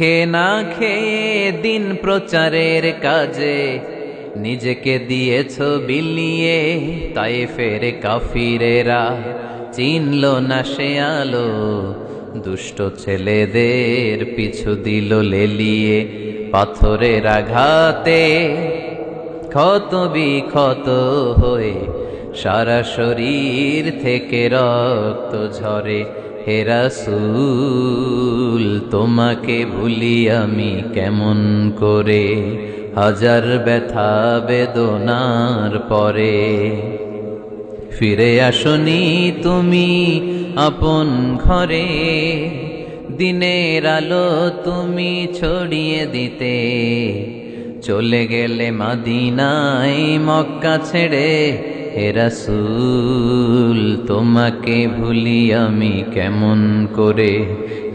খেয়ে না খেয়ে দিন প্রচারের কাজে নিজেকে দিয়েছ বিলিয়ে, তায়েফের কাফিরেরা চিনল না সে আলো। দুষ্ট ছেলেদের পিছু দিল লেলিয়ে, পাথরের আঘাতে ক্ষত বিক্ষত হয়ে সারা শরীর থেকে রক্ত ঝরে। হে রাসূল তোমাকে ভুলি আমি কেমন করে, হাজার ব্যথা বেদনার পরে। ফিরে আসনি তুমি আপন ঘরে, দিনের আলো তুমি ছড়িয়ে দিতে। চলে গেলে মদিনায় মক্কা ছেড়ে, হে রাসূল তোমাকে ভুলি আমি কেমন করে,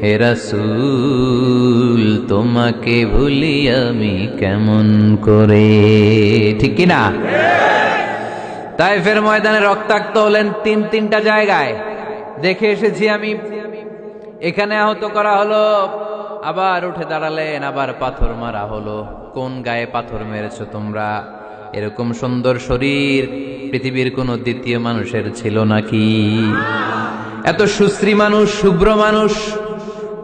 হে রাসূল তোমাকে ভুলি আমি কেমন করে। ঠিক কি না? তায়েফের ময়দানে রক্তাক্ত হলেন তিনটা জায়গায়। দেখে এসেছি আমি, এখানে আহত করা হলো, আবার উঠে দাঁড়ালেন, আবার পাথর মারা হলো। কোন গায়ে পাথর মেরেছো তোমরা? এরকম সুন্দর শরীর পৃথিবীর কোন দ্বিতীয় মানুষের ছিল নাকি? এত সুশ্রী মানুষ, শুভ্র মানুষ,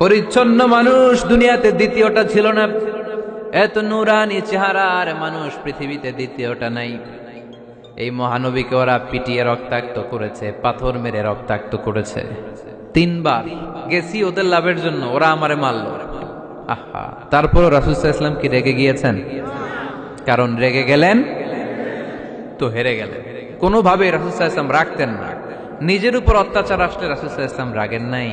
পরিচ্ছন্ন মানুষ দুনিয়াতে দ্বিতীয়টা ছিল না। এত নুরানি চেহারার মানুষ পৃথিবীতে দ্বিতীয়টা নাই। এই মহানবীকে ওরা পিটিয়ে রক্তাক্ত করেছে, পাথর মেরে রক্তাক্ত করেছে। 3 বার গেছি ওদের লাভের জন্য, ওরা আমারে মারল। আহা, তারপর রাসূল সাল্লাল্লাহু আলাইহি ওয়াসাল্লাম কি রেগে গিয়েছেন? কারণ রেগে গেলেন তো হেরে গেলেন। কোনোভাবে রাসূল সাল্লাল্লাহু আলাইহি ওয়াসাল্লাম রাখতেন না। নিজের উপর অত্যাচার আসলে রাসূল সাল্লাল্লাহু আলাইহি ওয়াসাল্লাম রাগেন নাই।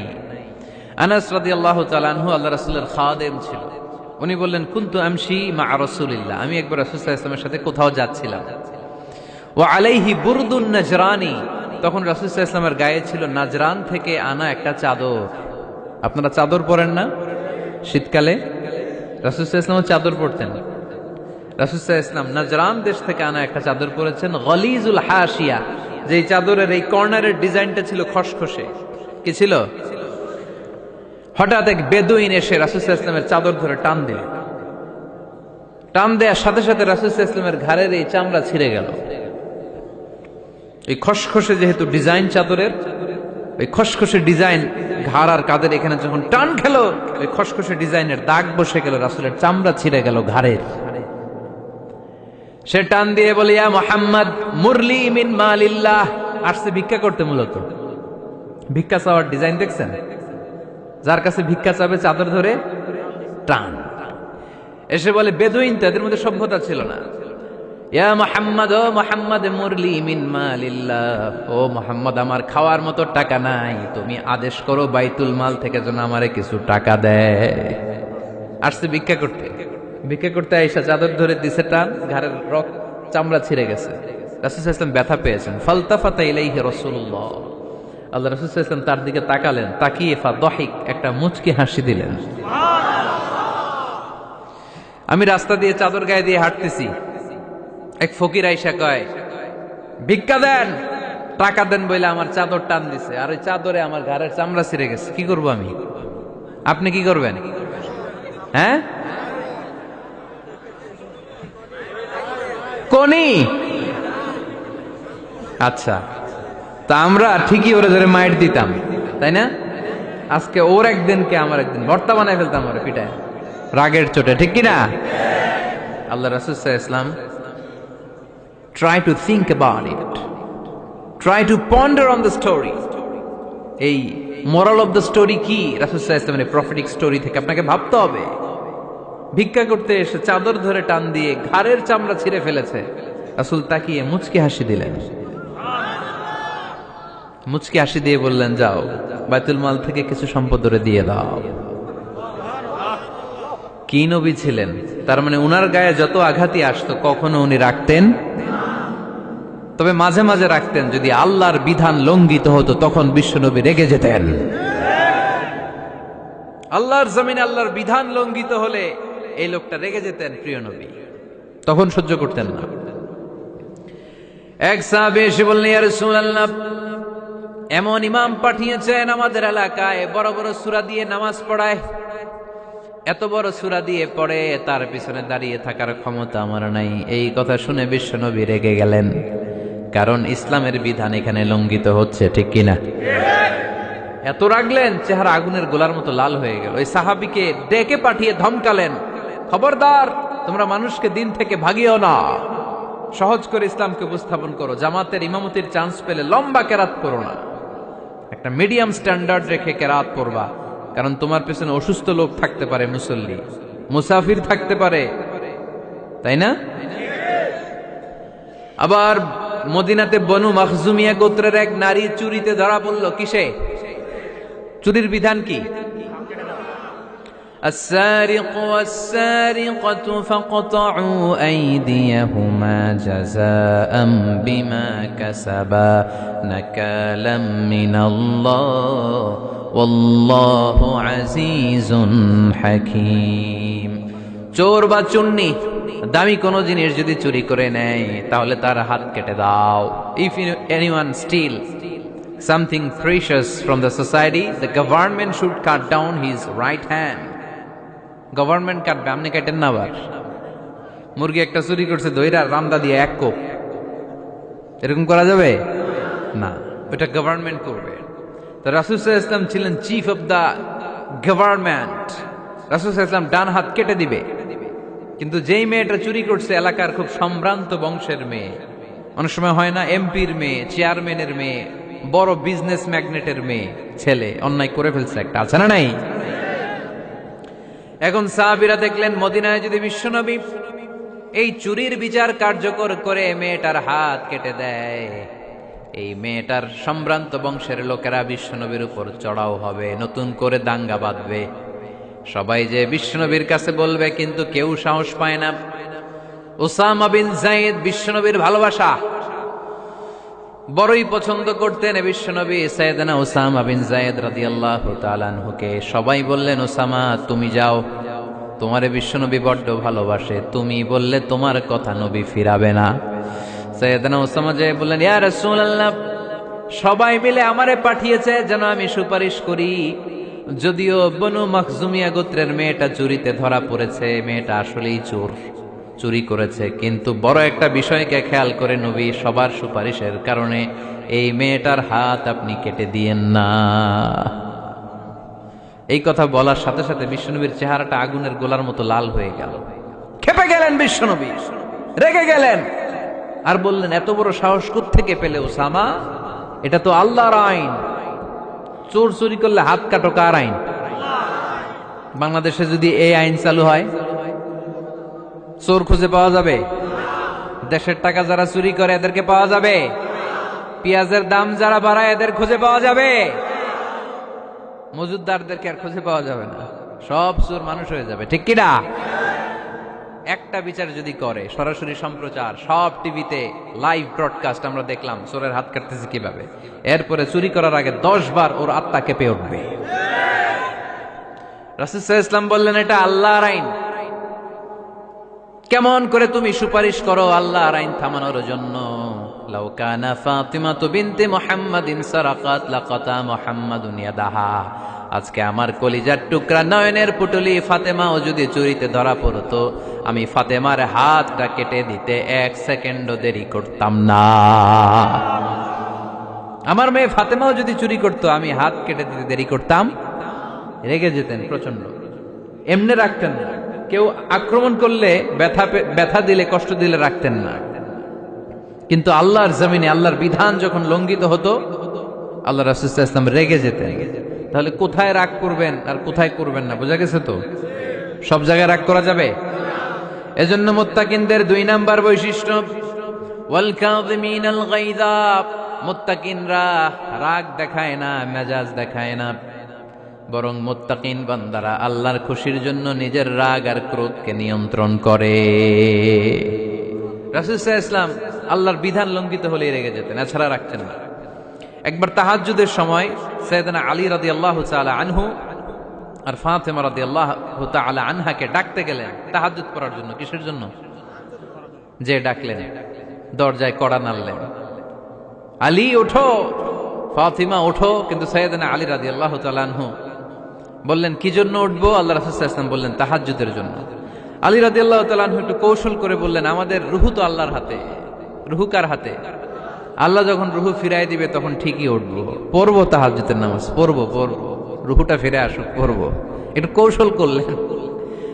আনাস রাদিয়াল্লাহু তাআলা আনহু আল্লাহ রাসূলের খাদেম ছিল। উনি বললেন, কুনতু আমশি মা রাসূলিল্লাহ, আমি একবার রাসূল সাল্লাল্লাহু আলাইহি ওয়াসাল্লামের সাথে কোথাও যাচ্ছিলাম। ওয়া আলাইহি বুরদুন নাজরানি, তখন রাসূল সাল্লাল্লাহু আলাইহি ওয়াসাল্লামের গায়ে ছিল নাজরান থেকে আনা একটা চাদর। আপনারা চাদর পরেন না শীতকালে? রাসূল সাল্লাল্লাহু আলাইহি ওয়াসাল্লাম চাদর পরতেন। রাসূল সাল্লাল্লাহু আলাইহি ওয়াসাল্লাম নাজরান দেশ থেকে আনা একটা চাদর পরেছেন, গলিজুল হাশিয়া, যেই চাদরের এই কর্নারের ডিজাইনটা ছিল খসখসে। কি ছিল? হঠাৎ এক বেদুইন এসে রাসূল সাল্লাল্লাহু আলাইহি ওয়াসাল্লামের চাদর ধরে টান দিল। টান দেওয়ার সাথে সাথে রাসূল সাল্লাল্লাহু আলাইহি ওয়াসাল্লামের ঘাড়ের এই চামড়া ছিঁড়ে গেল। এই খসখসে যেহেতু ডিজাইন চাদরের, ওই খসখসে ডিজাইন ঘাড় আর কাঁধের এখানে যখন টান খেলো, ওই খসখসে ডিজাইনের দাগ বসে গেল, রাসূলের চামড়া ছিঁড়ে গেল ঘাড়ের। সে টান দিয়ে বলে, ইয়া মুহাম্মদ মুরলি মিন মালিল্লাহ। আসছে ভিক্ষা করতে, মূলত ভিক্ষা চাওয়ার ডিজাইন দেখছেন? যার কাছে ভিক্ষা চাবে চাদর ধরে টান। এসে বলে, বেদুইন তো, এদের মধ্যে সভ্যতা ছিল না। ইয়া মুহাম্মদ, ও মুহাম্মদ মুরলি মিন মালিল্লাহ, ও মুহাম্মদ আমার খাওয়ার মতো টাকা নাই, তুমি আদেশ করো বাইতুল মাল থেকে যেন আমারে কিছু টাকা দেয়। আসছে ভিক্ষা করতে। ভিক্ষা করতে আইসা চাদর ধরে দিছে টান, ঘাড়ের রক চামড়া ছিঁড়ে গেছে। রাসূল সাল্লাল্লাহু আলাইহি ওয়াসাল্লাম ব্যথা পেয়েছেন। ফালতাফাতা ইলাইহি রাসূলুল্লাহ, আল্লাহ রাসূল সাল্লাল্লাহু আলাইহি ওয়াসাল্লাম তার দিকে তাকালেন, তাকিয়ে ফাদহিক, একটা মুচকি হাসি দিলেন। আমি রাস্তা দিয়ে চাদর গায়ে দিয়ে হাঁটতেছি, এক ফকির আইসা কয়, ভিক্ষা দেন, টাকা দেন বলে আমার চাদর টান দিছে, আর ওই চাদরে আমার ঘাড়ের চামড়া ছিঁড়ে গেছে। কি করব আমি? আপনি কি করবেন? হ্যাঁ, কোনি? আচ্ছা, তা আমরা ঠিকই ওরে ধরে মাইর দিতাম, তাই না? আজকে ওর একদিনকে আমার একদিন ভর্তা বানায় ফেলতাম ওরে পিটায়, রাগের চোটে। ঠিক কিনা? আল্লাহ রাসূল সাল্লাল্লাহু আলাইহি ওয়াসাল্লাম try to think about it, try to ponder on the story. এই moral of the story কি? রাসূল সাল্লাল্লাহু আলাইহি ওয়াসাল্লামের প্রফেটিক স্টোরি থেকে আপনাকে ভাবতে হবে। ভিক্ষা করতে এসে চাদর ধরে টান দিয়ে ঘাড়ের চামড়া ছিঁড়ে ফেলেছে, রাসূল তাকিয়ে মুচকি হাসি দিলেন। মুচকি হাসি দিয়ে বললেন, যাও বাইতুল মাল থেকে কিছু সম্পদ ধরে দিয়ে দাও। কি নবী ছিলেন! তার মানে উনার গায়ে যত আঘাতই আসতো কখনো উনি রাখতেন, তবে মাঝে মাঝে রাখতেন। যদি আল্লাহর বিধান লঙ্ঘিত হতো তখন বিশ্বনবী রেগে যেতেন। আল্লাহর জমিনে আল্লাহর বিধান লঙ্ঘিত হলে এই লোকটা রেগে যেতেন, প্রিয় নবী তখন সহ্য করতেন না। এক সাহাবী এসে বললেন, ইয়া রাসূলুল্লাহ, এমন ইমাম পাঠিয়েছেন আমাদের এলাকায়, বড় বড় সূরা দিয়ে নামাজ পড়ায়, এত বড় সূরা দিয়ে পড়ে তার পিছনে দাঁড়িয়ে থাকার ক্ষমতা আমার নাই। এই কথা শুনে বিশ্বনবী রেগে গেলেন, কারণ ইসলামের বিধান এখানে লঙ্ঘিত হচ্ছে, ঠিক কিনা? এত রাগলেন, চেহারা আগুনের গোলার মতো লাল হয়ে গেল। ওই সাহাবীকে ডেকে পাঠিয়ে ধমকালেন, খবরদার, তোমরা মানুষকে দিন থেকে ভাগিও না, সহজ করে ইসলামকে উপস্থাপন করো, জামাতের ইমামতির চান্স পেলে লম্বা কেরাত করো না, একটা মিডিয়াম স্ট্যান্ডার্ড রেখে কেরাত পড়বা, কারণ তোমার পেছনে অসুস্থ লোক থাকতে পারে, মুসল্লি মুসাফির থাকতে পারে, তাই না? আবার মদিনাতে বনু মাখজুমিয়া গোত্রের এক নারী চুরিতে ধরা পড়ল। কিসে? চুরির বিধান কি? السارق والسارقة فاقطعوا أيديهما جزاء بما كسبا نكالا من الله والله عزيز حكيم। চোর বা চুন্নি দামি কোনো জিনিস যদি চুরি করে নেয় তাহলে তার হাত কেটে দাও। If anyone steal something precious from the society, the government should cut down his right hand. Government কাটবে, আপনি কাটেন না। আবার মুরগি একটা চুরি করছে, দইরা রামদা দিয়ে এক কোপ, এরকম করা যাবে না, এটা গভর্নমেন্ট করবে। তো রাসূল সাল্লাল্লাহু আলাইহি ওয়াসাল্লাম ছিলেন চিফ অফ দা গভর্নমেন্ট, রাসূল সাল্লাল্লাহু আলাইহি ওয়াসাল্লাম ডান হাত কেটে দিবে। কিন্তু যেই মেয়েটা চুরি করছে এলাকার খুব সম্ভ্রান্ত বংশের মেয়ে, অনেক সময় হয় না এমপির মেয়ে, চেয়ারম্যানের মেয়ে, বড় বিজনেস ম্যাগনেটের মেয়ে, ছেলে অন্যায় করে ফেলছে একটা, আছে না নাই? এখন সাহাবীরা দেখলেন মদিনায় যদি বিশ্বনবী এই চুরির বিচার কার্যকর করে মেয়েটার হাত কেটে দেয়, এই মেয়েটার সম্ভ্রান্ত বংশের লোকেরা বিশ্বনবীর উপর চড়াও হবে, নতুন করে দাঙ্গা বাঁধবে, সবাই যে বিশ্বনবীর কাছে বলবে, কিন্তু কেউ সাহস পায় না। উসামা বিন যায়েদ বিশ্বনবীর ভালোবাসা বড়ই পছন্দ করতেন বিশ্বনবী। সাইয়েদনা উসামা বিন যায়েদ রাদিয়াল্লাহু তাআলা আনহুকে সবাই বললেন, উসামা তুমি যাও, তোমারে বিশ্বনবী বড্ড ভালোবাসে, তুমি বললে তোমার কথা নবী ফিরাবে না। সাইয়েদনা উসামা যে বললেন, ইয়া রাসূলুল্লাহ, সবাই মিলে আমারে পাঠিয়েছে যেন আমি সুপারিশ করি, যদিও বনু মাখজুমিয়া গোত্রের মেয়েটা চুরিতে ধরা পড়েছে, মেয়েটা আসলেই চোর, চুরি করেছে, কিন্তু বড় একটা বিষয়কে খেয়াল করে নবী সবার সুপারিশের কারণে এই মেয়েটার হাত আপনি কেটে দিয়েন না। এই কথা বলার সাথে সাথে বিশ্বনবীর চেহারাটা আগুনের গোলার মতো লাল হয়ে গেল, ক্ষেপে গেলেন বিশ্বনবী, রেগে গেলেন, আর বললেন, এত বড় সাহস কোত্থেকে পেলে উসামা? এটা তো আল্লাহর আইন, চোর চুরি করলে হাত কাটো, কার আইন? বাংলাদেশে যদি এই আইন চালু হয়, চোর খুঁজে পাওয়া যাবে? দেশের টাকা যারা চুরি করে এদেরকে পাওয়া যাবে? পেঁয়াজের দাম যারা বাড়ায় এদের খুঁজে পাওয়া যাবে? মজুদদারদেরকে আর খুঁজে পাওয়া যাবে না, সব চোর মানুষ হয়ে যাবে, ঠিক কিনা? একটা বিচার যদি করে, সরাসরি সম্প্রচার, সব টিভিতে লাইভ ব্রডকাস্ট আমরা দেখলাম চোরের হাত কাটতেছে কিভাবে, এরপরে চুরি করার আগে 10 বার ওর আত্মা কেঁপে উঠবে। রাসূল সাল্লাল্লাহু আলাইহি ওয়াসাল্লাম বললেন, এটা আল্লাহর আইন, কেমন করে তুমি সুপারিশ করো আল্লাহর আইন থামানোর জন্য? লাউ কানা ফাতিমাতু বিনতে মুহাম্মাদিন সারাকাত লাকাতা মুহাম্মাদুন ইয়াদাহা। আজকে আমার কলিজার টুকরা নয়নের পুটলি ফাতেমাও যদি চুরিতে ধরা পড়তো, আমি ফাতেমার হাতটা কেটে দিতে 1 সেকেন্ডও দেরি করতাম না। আমার মেয়ে ফাতেমাও যদি চুরি করতো, আমি হাত কেটে দিতে দেরি করতাম? রেগে যেতেন প্রচন্ড, এমনি রাখতেন না, কেউ আক্রমণ করলে ব্যথা দিলে, কষ্ট দিলে রাখতেন না। কিন্তু আল্লাহর জমিনে আল্লাহর বিধান যখন লঙ্ঘিত হতো, আল্লাহ রাসূল সাল্লাল্লাহু আলাইহি ওয়াসাল্লাম রেগে যেতেন। তাহলে কোথায় রাগ করবেন আর কোথায় করবেন না বোঝা গেছে তো? সব জায়গায় রাগ করা যাবে? এজন্য মুত্তাকিনদের 2 নাম্বার বৈশিষ্ট্য, ওয়াল কাযিমিনাল গায়যা। মুত্তাকিনরা রাগ দেখায় না, মেজাজ দেখায় না, বরং মুত্তাকিন বান্দারা আল্লাহর খুশির জন্য নিজের রাগ আর ক্রোধকে নিয়ন্ত্রণ করে। রাসূল সাল্লাল্লাহু আলাইহি ওয়াসাল্লাম আল্লাহর বিধান লঙ্ঘিত হলে রেগে যেতেন, এছাড়া রাখতেন না। একবার তাহাজ্জুদের সময় সাইয়েদনা আলী রাদিয়াল্লাহু তাআলা আনহু আর ফাতেমা রাদিয়াল্লাহু তাআলা আনহাকে ডাকতে গেলেন তাহাজ্জুদ পড়ার জন্য। কিসের জন্য? যে ডাকলেন, দরজায় কড়া নাড়লেন, আলী ওঠো, ফাতিমা ওঠো, কিন্তু সাইয়েদনা আলী রাদিয়াল্লাহু তাআলা আনহু বললেন কি জন্য উঠবো? আল্লাহ রাসূল সাল্লাল্লাহু আলাইহি ওয়াসাল্লাম বললেন তাহাজ্জুদের জন্য। আলী রাদিয়াল্লাহু তাআলা আনহু একটু কৌশল করে বললেন, আমাদের রুহু তো আল্লাহর হাতে। রুহু কার হাতে? আল্লাহ যখন রুহু ফিরাই দিবে তখন ঠিকই উঠবো, পড়বো তাহাজ্জুদের নামাজ, পড়বো রুহুটা ফিরে আসুক, পড়বো। একটু কৌশল করলেন।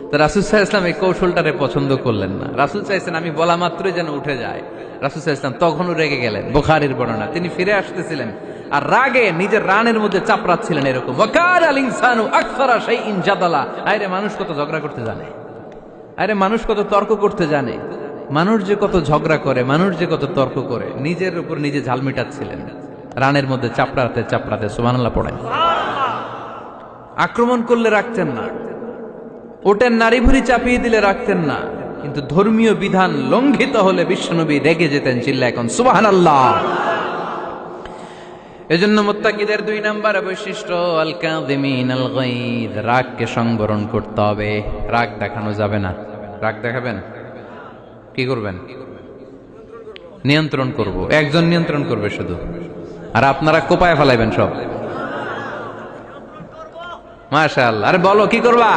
তো রাসূল সাল্লাল্লাহু আলাইহি ওয়াসাল্লাম এই কৌশলটারে পছন্দ করলেন না। রাসূল চাইছেন আমি বলা মাত্রই যেন উঠে যায়। রাসূল সাল্লাল্লাহু আলাইহি ওয়াসাল্লাম তখনও রেগে গেলেন। বুখারীর বর্ণনা, তিনি ফিরে আসতেছিলেন আর রাগে নিজের রানের মধ্যে চাপড়াচ্ছিলেন এরকম, ওয়াকানাল ইনসানু আকসারা শাইইন জাদালা। আরে মানুষ কত ঝগড়া করতে জানে, আরে মানুষ কত তর্ক করতে জানে, মানুষ যে কত ঝগড়া করে, মানুষ যে কত তর্ক করে, নিজের উপর নিজে ঝাল মিটাচ্ছিলেন রানের মধ্যে চাপড়াতে চাপড়াতে। সুবহানাল্লাহ পড়েন। আক্রমণ করলে রাখতেন না, ওটের নারী ভুড়ি চাপিয়ে দিলে রাখতেন না, কিন্তু ধর্মীয় বিধান লঙ্ঘিত হলে বিশ্বনবী রেগে যেতেন। চিল্লা এখন সুবহানাল্লাহ। এজন্য মুত্তাকিদের 2 নাম্বার বৈশিষ্ট্য আল কাযিমিনাল গায়দ, রাগকে সংবরণ করতে হবে, রাগ দেখানো যাবে না। রাগ দেখাবেন, কি করবেন? নিয়ন্ত্রণ করব। একজন নিয়ন্ত্রণ করবে শুধু, আর আপনারা কোপায় ফেলাইবেন সব। মাশাআল্লাহ। আরে বলো কি করবা?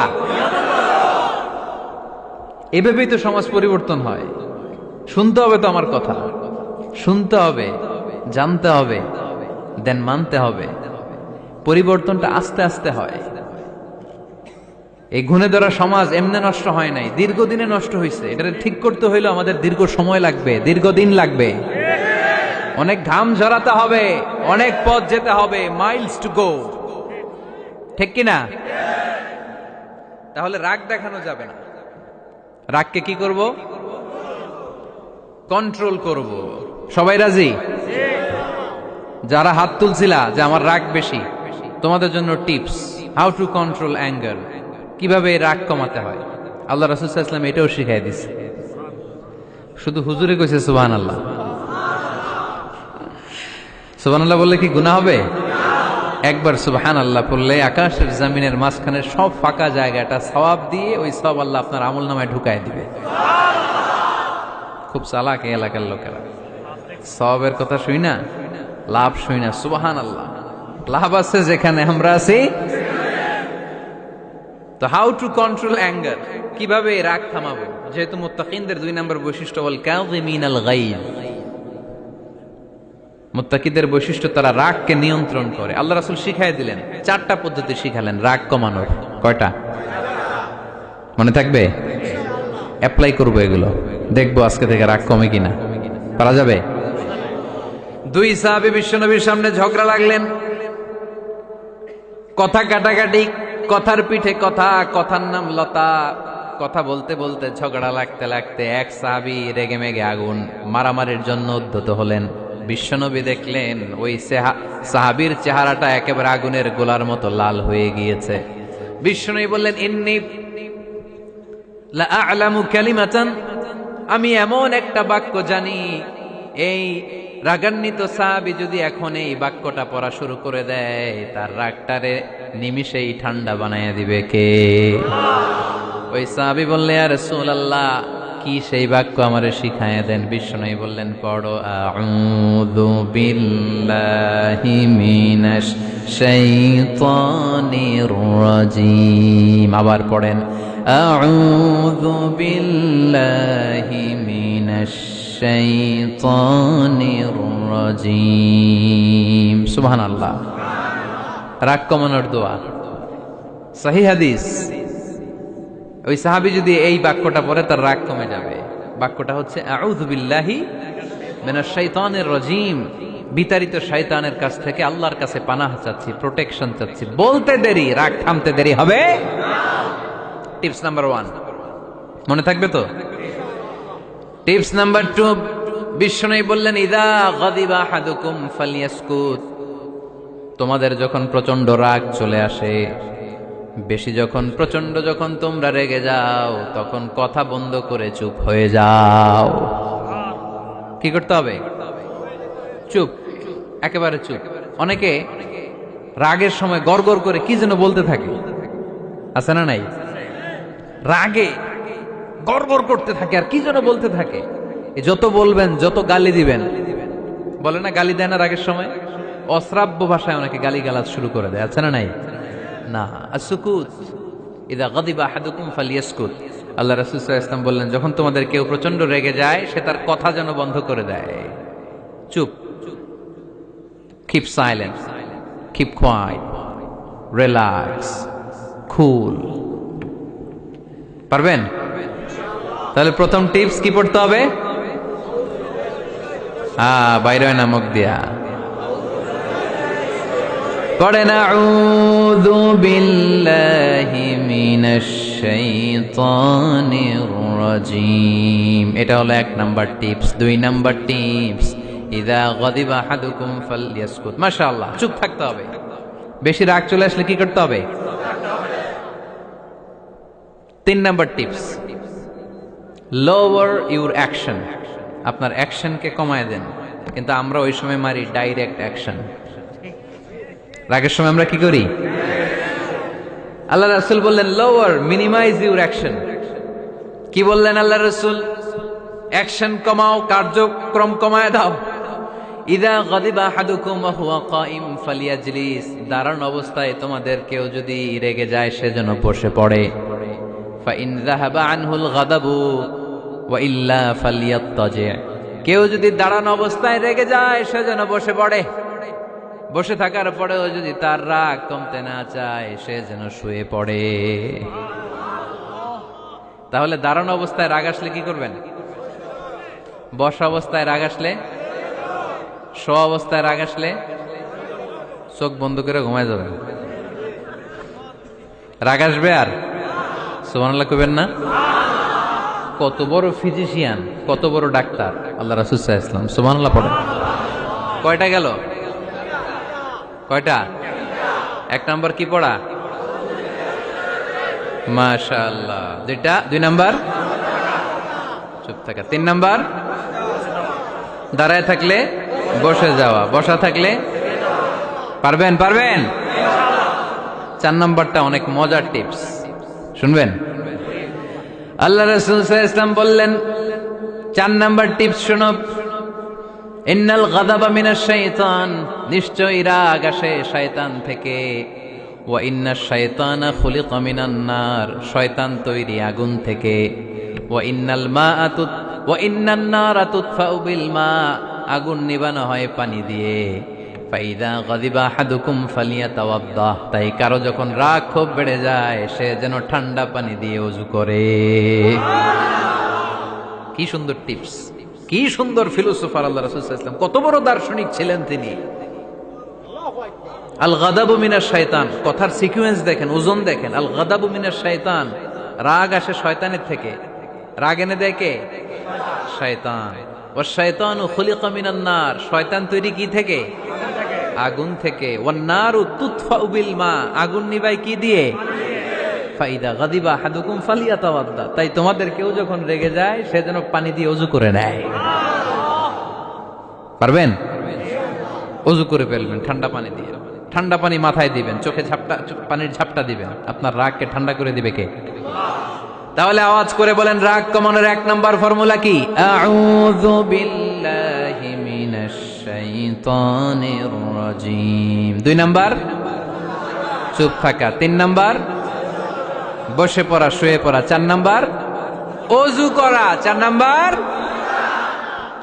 এভাবেই তো সমাজ পরিবর্তন হয়। শুনতে হবে তো আমার কথা, শুনতে হবে, জানতে হবে, দেন মানতে হবে। পরিবর্তনটা আস্তে আস্তে হয়। এই গুণে ধরা সমাজ এমনি নষ্ট হয় নাই, দীর্ঘদিনে নষ্ট হয়েছে। এটা ঠিক করতে হইলে আমাদের দীর্ঘ সময় লাগবে, দীর্ঘদিন লাগবে, অনেক ঘাম ঝরাতে হবে, অনেক পথ যেতে হবে, মাইলস টু গো। ঠিক কিনা? তাহলে রাগ দেখানো যাবে না। রাগকে কি করব? কন্ট্রোল করব। সবাই রাজি? যারা হাত তুলছিলা যে আমার রাগ বেশি, তোমাদের জন্য tips, how to control anger, কিভাবে রাগ কমাতে হয়। আল্লাহ রাসূল সাল্লাল্লাহু আলাইহি ওয়াসাল্লাম এটাও শিখাই দিছে। শুধু হুজুরে কইছে সুবহানাল্লাহ। সুবহানাল্লাহ বললে কি গুনাহ হবে? একবার সুবহানাল্লাহ পড়লে আকাশের জমিনের মাঝখানে সব ফাঁকা জায়গাটা সওয়াব দিয়ে ওই সওয়াব আল্লাহ আপনার আমলনামায় ঢুকায় দিবে। খুব চালাক এই এলাকার লোকেরা, সওয়াবের কথা শুই না, লাভ শুই না। সুবহানাল্লাহ, লাভ আছে যেখানে আমরা আছি। তো হাউ টু কন্ট্রোল অ্যাঙ্গার, কিভাবে রাগ থামাবো? যেহেতু মুত্তাকিনদের 2 নম্বর বৈশিষ্ট্য ওয়াল কাযিমিনাল গায়দ, মুত্তাকিদের বৈশিষ্ট্য তারা রাগকে নিয়ন্ত্রণ করে। আল্লাহ রাসূল শিখাই দিলেন, 4টা পদ্ধতি শিখালেন রাগ কমানোর। কয়টা মনে থাকবে? অ্যাপ্লাই করবো এগুলো, দেখবো আজকে থেকে রাগ কমে কিনা। পারা যাবে? 2 সাহাবী বিশ্বনবীর সামনে ঝগড়া লাগলেন, কথা কাটাকাটি, কথার পিঠে কথা, কথার নাম লতা। কথা বলতে বলতে ঝগড়া লাগতে লাগতে এক সাহাবী রেগে মেগে আগুন, মারামারির জন্য উদ্যত হলেন। বিশ্বনবী দেখলেন ওই সাহাবীর চেহারাটা একেবারে আগুনের গোলার মতো লাল হয়ে গিয়েছে। বিশ্বনবী বললেন, ইন্নী লা আ'লামু কালিমাতান, আমি এমন একটা বাক্য জানি, এই রাগান্বিত সাহাবী যদি এখন এই বাক্যটা পড়া শুরু করে দেয়, তার রাগটারে নিমিষেই ঠান্ডা বানাইয়া দিবে কে? ওই সাহাবী বললেন, ইয়া রাসূলুল্লাহ, কি সেই বাক্য আমারে শিখায়া দেন। বিশ্বনবী বললেন, পড়ো আউযু বিল্লাহি মিনাশ শাইতানির রাজীম। আবার পড়েন আউযু বিল্লাহি মিনাশ শাইতানির রাজীম। সুবহানাল্লাহ। রাগ কমানোর দোয়া, সহিহ হাদিস। ওই সাহাবী যদি এই বাক্যটা পড়ে তার রাগ কমে যাবে। বাক্যটা হচ্ছে আউযু বিল্লাহি মিনাশ শাইতানির রাজীম, বিতাড়িত শয়তানের কাছ থেকে আল্লাহর কাছে পানাহ চাচ্ছি, প্রোটেকশন চাচ্ছি। বলতে দেরি, রাগ থামতে দেরি হবে না। টিপস নাম্বার 1 মনে থাকবে তো? টিপস নাম্বার 2, বিশ্বনবী বললেন, ইযা গাদিবা আহাদুকুম ফালইয়াসকুত, তোমাদের যখন প্রচন্ড রাগ চলে আসে, বেশি যখন, প্রচন্ড যখন তোমরা রেগে যাও, তখন কথা বন্ধ করে চুপ হয়ে যাও। কি করতে হবে? চুপ, একেবারে চুপ। অনেকে রাগের সময় গড়গড় করে কি যেন বলতে থাকে, আছে না নাই? রাগে গড়গড় করতে থাকে আর কি যেন বলতে থাকে। যত বলবেন, যত গালি দিবেন, বলে না গালি দেয় না রাগের সময়, অশ্রাব্য ভাষায় অনেকে গালি গালাজ শুরু করে দেয়, আছে না নাই? না, আসুকুত ইদা গাদিবা আহাদুকুম ফালিয়াসকুত। আল্লাহ রাসূল সাল্লাল্লাহু আলাইহি ওয়াসাল্লাম বললেন, যখন তোমাদের কেউ প্রচন্ড রেগে যায়, সে তার কথা যেন বন্ধ করে দেয়। চুপ, keep silence, keep quiet, relax, cool. পারবেন? তাহলে প্রথম টিপস কি পড়তে হবে? বাইরে নামক দিয়া পড়েন, আউযু বিল্লাহি মিনাশ শাইতানির রাজীম। এটা হলো 1 নাম্বার টিপস। 2 নাম্বার টিপস, ইযা গাদিবা আহাদুকুম ফালইয়াসকুত। মাশাআল্লাহ, চুপ থাকতে হবে। বেশি রাগ চলে আসলে কি করতে হবে? 3 number tips, lower your action. আপনার অ্যাকশনকে কমায় দেন। কিন্তু আমরা ওই সময় মারি ডাইরেক্ট অ্যাকশন। রাগের সময় আমরা কি করি? আল্লাহ রাসূল বললেন লোয়ার, মিনিমাইজ ইউর অ্যাকশন। কি বললেন আল্লাহ রাসূল? অ্যাকশন কমাও, কার্যক্রম কমায় দাও। ইযা গাদিবা আহাদুকুম ওয়া হুয়া কাইম ফালিয়াজলিস। দাঁড়ানো অবস্থায় তোমাদের কেউ যদি রেগে যায়, সে যেন বসে পড়ে। ফাইন যাহাবা আনহুল গাদাবু ওয়া ইল্লা ফালিয়াত্তাজি। কেউ যদি দাঁড়ানো অবস্থায় রেগে যায়, সে যেন বসে পড়ে। বসে থাকার পরেও যদি তার রাগ কমতে না চায়, সে যেন শুয়ে পড়ে। তাহলে দাঁড়ানো অবস্থায় রাগ আসলে কি করবেন? বসা অবস্থায় রাগ আসলে, শোয়া অবস্থায় রাগ আসলে চোখ বন্ধ করে ঘুমায় যাবেন। রাগ আসবে আর সুবহানাল্লাহ কইবেন না? কত বড় ফিজিশিয়ান, কত বড় ডাক্তার আল্লাহ রাসূল সাল্লাল্লাহু আলাইহি ওয়াসাল্লাম। সুবহানাল্লাহ পড়েন। কয়টা গেল? কয়টা? 1 নাম্বার কি পড়া? মাশাআল্লাহ। 2 নাম্বার চুপ থাকা। 3 নাম্বার দাঁড়ায় থাকলে বসে যাওয়া, বসা থাকলে পারবেন? 4 নাম্বারটা অনেক মজার টিপস, শুনবেন? আল্লাহ রাসূল সাল্লাল্লাহু আলাইহি ওয়াসাল্লাম বললেন, 4 নাম্বার টিপস শুনো। ইন্নাল গাদাবা মিনাশ শাইতান। নিশ্চয়ই রাগ আসে শয়তান থেকে। ওয়া ইন্নাশ শাইতানা খুলিকা মিনান নার। শয়তান তৈরি আগুন থেকে। ওয়া ইন্নান নারা তুতফাউ বিল মা। আগুন নিবানো হয় পানি দিয়ে। ফাইদা গাদিবা আহাদুকুম ফালিয়াতাওয়াদ্দাহ। তাই কারো যখন রাগ খুব বেড়ে যায়, সে যেন ঠান্ডা পানি দিয়ে ওযু করে। কি সুন্দর টিপস, কি সুন্দর ফিলোসোফার আল্লাহ রাসূল সাল্লাল্লাহু আলাইহি ওয়াসাল্লাম। কত বড় দার্শনিক ছিলেন তিনি। আল গাদাবু মিনাশ শাইতান, কথার সিকোয়েন্স দেখেন, ওজন দেখেন। আল গাদাবু মিনাশ শাইতান, রাগ আসে শয়তানের থেকে। রাগ এনে দেয় কে? শয়তান। ওয়াশ শাইতানু খুলিকা মিনান নার। শয়তান তৈরি কি থেকে? আগুন থেকে। ওয়ান নারু তুতফাউ বিল মা। আগুন নিবায় কি দিয়ে? ফাইদা গাদিবা আহাদুকুম ফালিয়াতাওয়াদ্দা। তাই তোমাদের কেউ যখন রেগে যায়, সে যেন পানি দিয়ে ওযু করে নেয়। পারবেন? ওযু করে ফেলবেন ঠান্ডা পানি দিয়ে। ঠান্ডা পানি মাথায় দিবেন, চোখে পানির ঝাপটা দিবেন। আপনার রাগকে ঠান্ডা করে দিবে কে? তাহলে আওয়াজ করে বলেন, রাগ কমানোর 1 নাম্বার ফর্মুলা কি? আউযু বিল্লাহি মিনাশ শাইতানির রাজীম। 2 নাম্বার চুপ থাকা। 3 নাম্বার বসে পড়া, শুয়ে পড়া। 4 নাম্বার ওযু করা। 4 নাম্বার।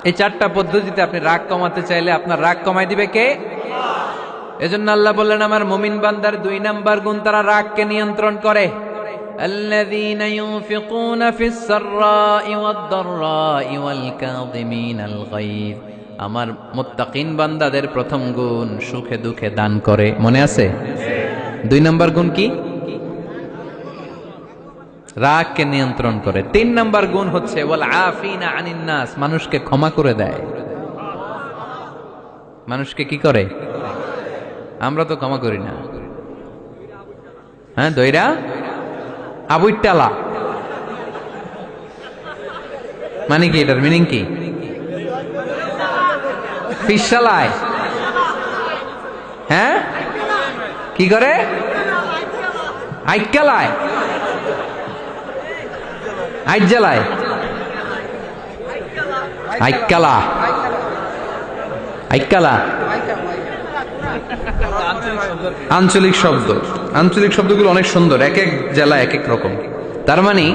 এই 4টা পদ্ধতিতে আপনি রাগ কমাতে চাইলে আপনার রাগ কমাই দিবে কে? এজন্য আল্লাহ বললেন, আমার মুমিন বান্দার 2 নাম্বার গুণ, তারা রাগকে নিয়ন্ত্রণ করে। আল্লাযীনা ইউনফিকুনা ফিস সাররাই ওয়াদ দাররাই ওয়াল কাযিমিনাল গায়য। আমার মুত্তাকিন বান্দাদের প্রথম গুণ সুখে দুঃখে দান করে। মনে আছে? 2 নাম্বার গুণ কি? রাগকে নিয়ন্ত্রণ করে। 3 নাম্বার গুণ হচ্ছে ওয়াল আফিনা আনিন নাস। মানুষকে ক্ষমা করে দেয়। মানুষকে কি করে? আমরা তো ক্ষমা করি না। হ্যাঁ, দইরা আবুইটালা মানে কি? এটার মিনিং কি? ফিশালায়। হ্যাঁ, কি করে? আইকালায়, আইজালায়, আইকালা, আইকালা আঞ্চলিক শব্দ। আঞ্চলিক শব্দগুলো অনেক সুন্দর, এক এক জেলা এক এক রকম। তার মানে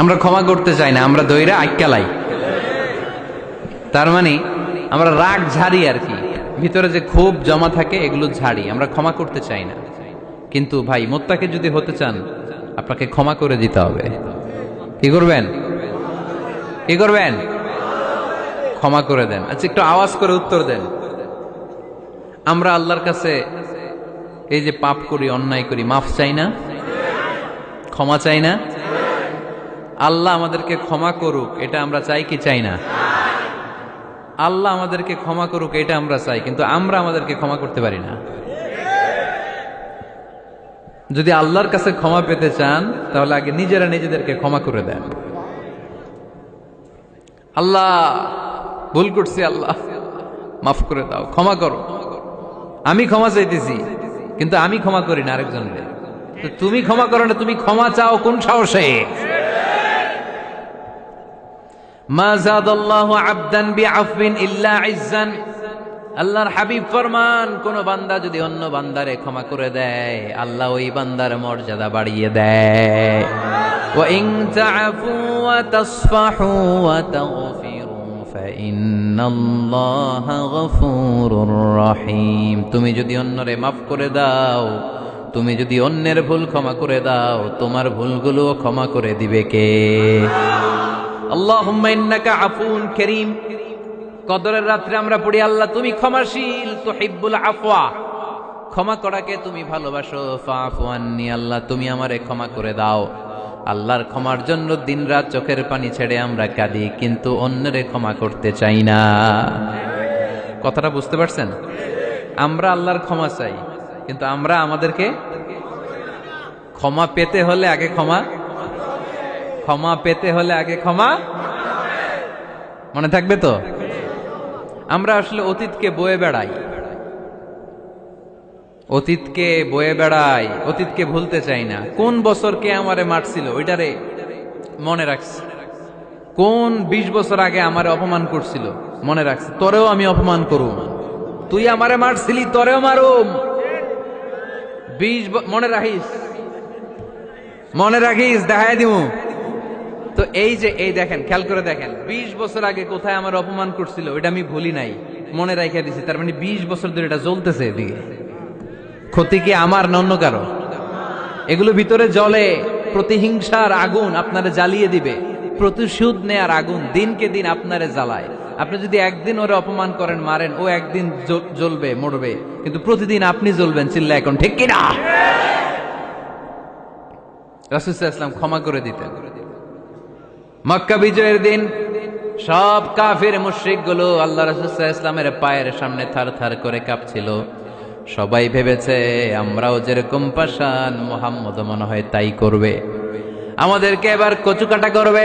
আমরা ক্ষমা করতে চাই না, আমরা দইরা আইক্যালাই। তার মানে আমরা রাগ ঝাড়ি আর কি, ভিতরে যে ক্ষোভ জমা থাকে এগুলো ঝাড়ি, আমরা ক্ষমা করতে চাই না। কিন্তু ভাই মোত্তাকি যদি হতে চান আপনাকে ক্ষমা করে দিতে হবে। কি করবেন? কি করবেন? ক্ষমা করে দেন। আচ্ছা একটু আওয়াজ করে উত্তর দেন। আমরা আল্লাহর কাছে এই যে পাপ করি, অন্যায় করি, মাফ চাই না? ক্ষমা চাই না? আল্লাহ আমাদেরকে ক্ষমা করুক এটা আমরা চাই কি চাই না? আল্লাহ আমাদেরকে ক্ষমা করুক এটা আমরা চাই, কিন্তু আমরা আমাদেরকে ক্ষমা করতে পারি না। যদি আল্লাহর কাছে ক্ষমা পেতে চান তাহলে আগে নিজেরা নিজেদেরকে ক্ষমা করে দেন। আল্লাহ ভুল করছি, আল্লাহ মাফ করে দাও, ক্ষমা করো। আমি ক্ষমা চাইতেছি কিন্তু আমি ক্ষমা করি না আরেকজনকে। তো তুমি ক্ষমা করো না, তুমি ক্ষমা চাও কোন সাহসে? মা যাদাল্লাহু আবদান বিআফবিন ইল্লা ইজ্জান। আল্লাহর হাবিব ফরমান, কোন বান্দা যদি অন্য বান্দারে ক্ষমা করে দেয় আল্লাহ ওই বান্দার মর্যাদা বাড়িয়ে দেয়। ওয়া ইন তা'ফু ওয়া তাসফাহু ওয়া তাগফিরু ফাইন্নাল্লাহা গফুরুর রহিম। তুমি যদি অন্যরে মাফ করে দাও, তুমি যদি অন্যের ভুল ক্ষমা করে দাও, তোমার ভুলগুলো ক্ষমা করে দিবে কে? আল্লাহুম্মা ইন্নাকা আফুন কারীম। কদরের রাত্রে আমরা পড়ি, আল্লাহ তুমি ক্ষমাশীল, তুহিব্বুল আফওয়া, ক্ষমা করাকে তুমি ভালোবাসো। ফাআফু আন্নি, আল্লাহ তুমি আমারে ক্ষমা করে দাও। আল্লাহর ক্ষমার জন্য দিনরাত চোখের পানি ছেড়ে আমরা কাঁদি, কিন্তু অন্যরে ক্ষমা করতে চাই না। কথাটা বুঝতে পারছেন? আমরা আল্লাহর ক্ষমা চাই, কিন্তু আমরা আমাদেরকে ক্ষমা পেতে হলে আগে ক্ষমা পেতে হলে আগে ক্ষমা। মনে থাকবে তো? আমরা আসলে অতীতকে বয়ে বেড়াই, অতীতকে ভুলতে চাই না। কোন বছর কে আমারে মারছিল ওইটারে মনে রাখছি। কোন 20 বছর আগে আমারে অপমান করছিল মনে রাখছি, তোরেও আমি অপমান করুম। তুই আমারে মারছিলি, তোরেও মারুম। 20 মনে রাখিস, দেখায় দিমু। তো এই দেখেন, খেয়াল করে দেখেন, 20 বছর আগে কোথায় আমার অপমান করছিল ওইটা আমি ভুলি নাই, মনে রাখিয়া দিছি। তার মানে 20 বছর ধরে এটা জ্বলতেছে এদিকে। ক্ষতি কি আমার না অন্য কারো? এগুলো ভিতরে জ্বলে, প্রতিহিংসার আগুন আপনারে জ্বালিয়ে দিবে। প্রতিশোধ নেয়ার আগুন দিনকে দিন আপনারে জ্বালায়। আপনি যদি একদিন ওরে অপমান করেন, মারেন, ও একদিন জ্বলবে, মরবে, কিন্তু প্রতিদিন আপনি জ্বলবেন। চিল্লা এখন ঠিক কিনা? রাসূল সাল্লাল্লাহু আলাইহি ওয়াসাল্লাম ক্ষমা করে দিতেন। মক্কা বিজয়ের দিন সব কাফির মুশরিক গুলো আল্লাহ রাসূল সাল্লাল্লাহু আলাইহি ওয়াসাল্লামের পায়ের সামনে থার থার করে কাঁপছিল। সবাই ভেবেছে আমরাও যেরকম পাষাণ, মুহাম্মদ মনে হয় তাই করবে, আমাদেরকে এবার কচুকাটা করবে।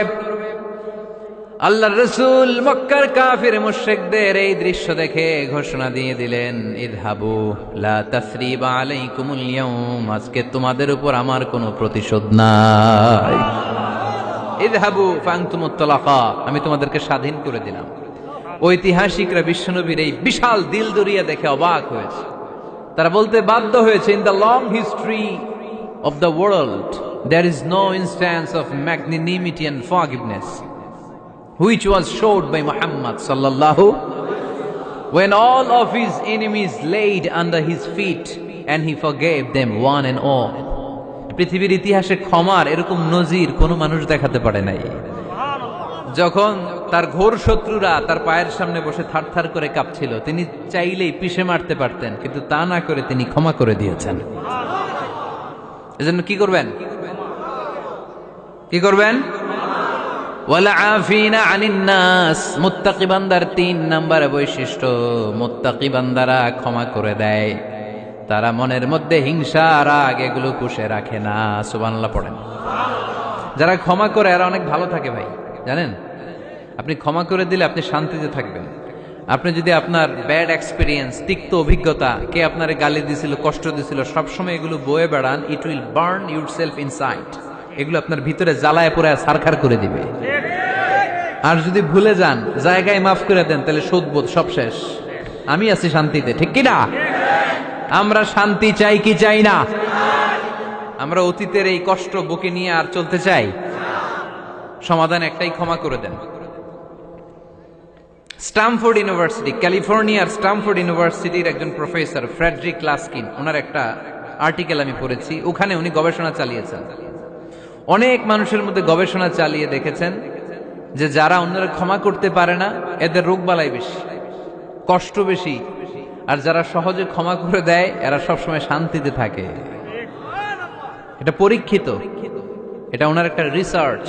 আল্লাহর রাসূল মক্কার কাফির মুশরিকদের এই দৃশ্য দেখে ঘোষণা দিয়ে দিলেন, ইযহাবু লা তাসরিবা আলাইকুমুল ইয়াউম, আজকে তোমাদের উপর আমার কোনো প্রতিশোধ নাই। ইযহাবু ফাআনতুমুত তালাকা, আমি তোমাদেরকে স্বাধীন করে দিলাম। ঐতিহাসিকরা বিশ্বনবীর এই বিশাল দিলদরিয়া দেখে অবাক হয়েছে। তারা বলতে বাধ্য হয়েছে, in the long history of the world there is no instance of magnanimity and forgiveness which was showed by Muhammad sallallahu, when all of his enemies laid under his feet and he forgave them one and all. পৃথিবীর ইতিহাসে ক্ষমার এরকম নজির কোনো মানুষ দেখাতে পারে নাই। যখন তার ঘোর শত্রুরা তার পায়ের সামনে বসে থারথার করে কাঁপছিল, তিনি চাইলেই পিষে মারতে পারতেন, কিন্তু তা না করে তিনি ক্ষমা করে দিয়েছেন। এজন্য কি করবেন? ওয়ালা আফিনা আনিন নাস, মুত্তাকি বান্দার 3 নাম্বার বৈশিষ্ট্য, মুত্তাকি বান্দারা ক্ষমা করে দেয়। তারা মনের মধ্যে হিংসা, রাগ এগুলো পুষে রাখে না। সুবহানাল্লাহ পড়েন। যারা ক্ষমা করে এরা অনেক ভালো থাকে ভাই, জানেন? আপনি ক্ষমা করে দিলে আপনি শান্তিতে থাকবেন। আপনি যদি আপনার ব্যাড এক্সপিরিয়েন্স, তিক্ত অভিজ্ঞতা, কে আপনারে গালি দিছিল, কষ্ট দিছিল, সবসময় এগুলো বয়ে বেড়ান, it will burn yourself inside. এগুলো আপনার ভিতরে জ্বালায় পুরায় ছারখার করে দিবে। আর যদি ভুলে যান, জায়গায় মাফ করে দেন, তাহলে শোধবোধ সব শেষ। আমি আছি শান্তিতে, ঠিক কিনা? আমরা শান্তি চাই কি চাই না? আমরা অতীতের এই কষ্ট বুকে নিয়ে আর চলতে চাই? সমাধান একটাই, ক্ষমা করে দেন। স্টামফোর্ড ইউনিভার্সিটি, ক্যালিফোর্নিয়ার স্টামফোর্ড ইউনিভার্সিটির একজন প্রফেসর ফ্রেডরিক লাস্কিন, ওনার একটা আর্টিকেল আমি পড়েছি। ওখানে উনি গবেষণা চালিয়েছেন, অনেক মানুষের মধ্যে গবেষণা চালিয়ে দেখেছেন যে যারা অন্যরা ক্ষমা করতে পারে না এদের রোগবালাই বেশি, কষ্ট বেশি, আর যারা সহজে ক্ষমা করে দেয় এরা সবসময় শান্তিতে থাকে। এটা পরীক্ষিত, এটা ওনার একটা রিসার্চ।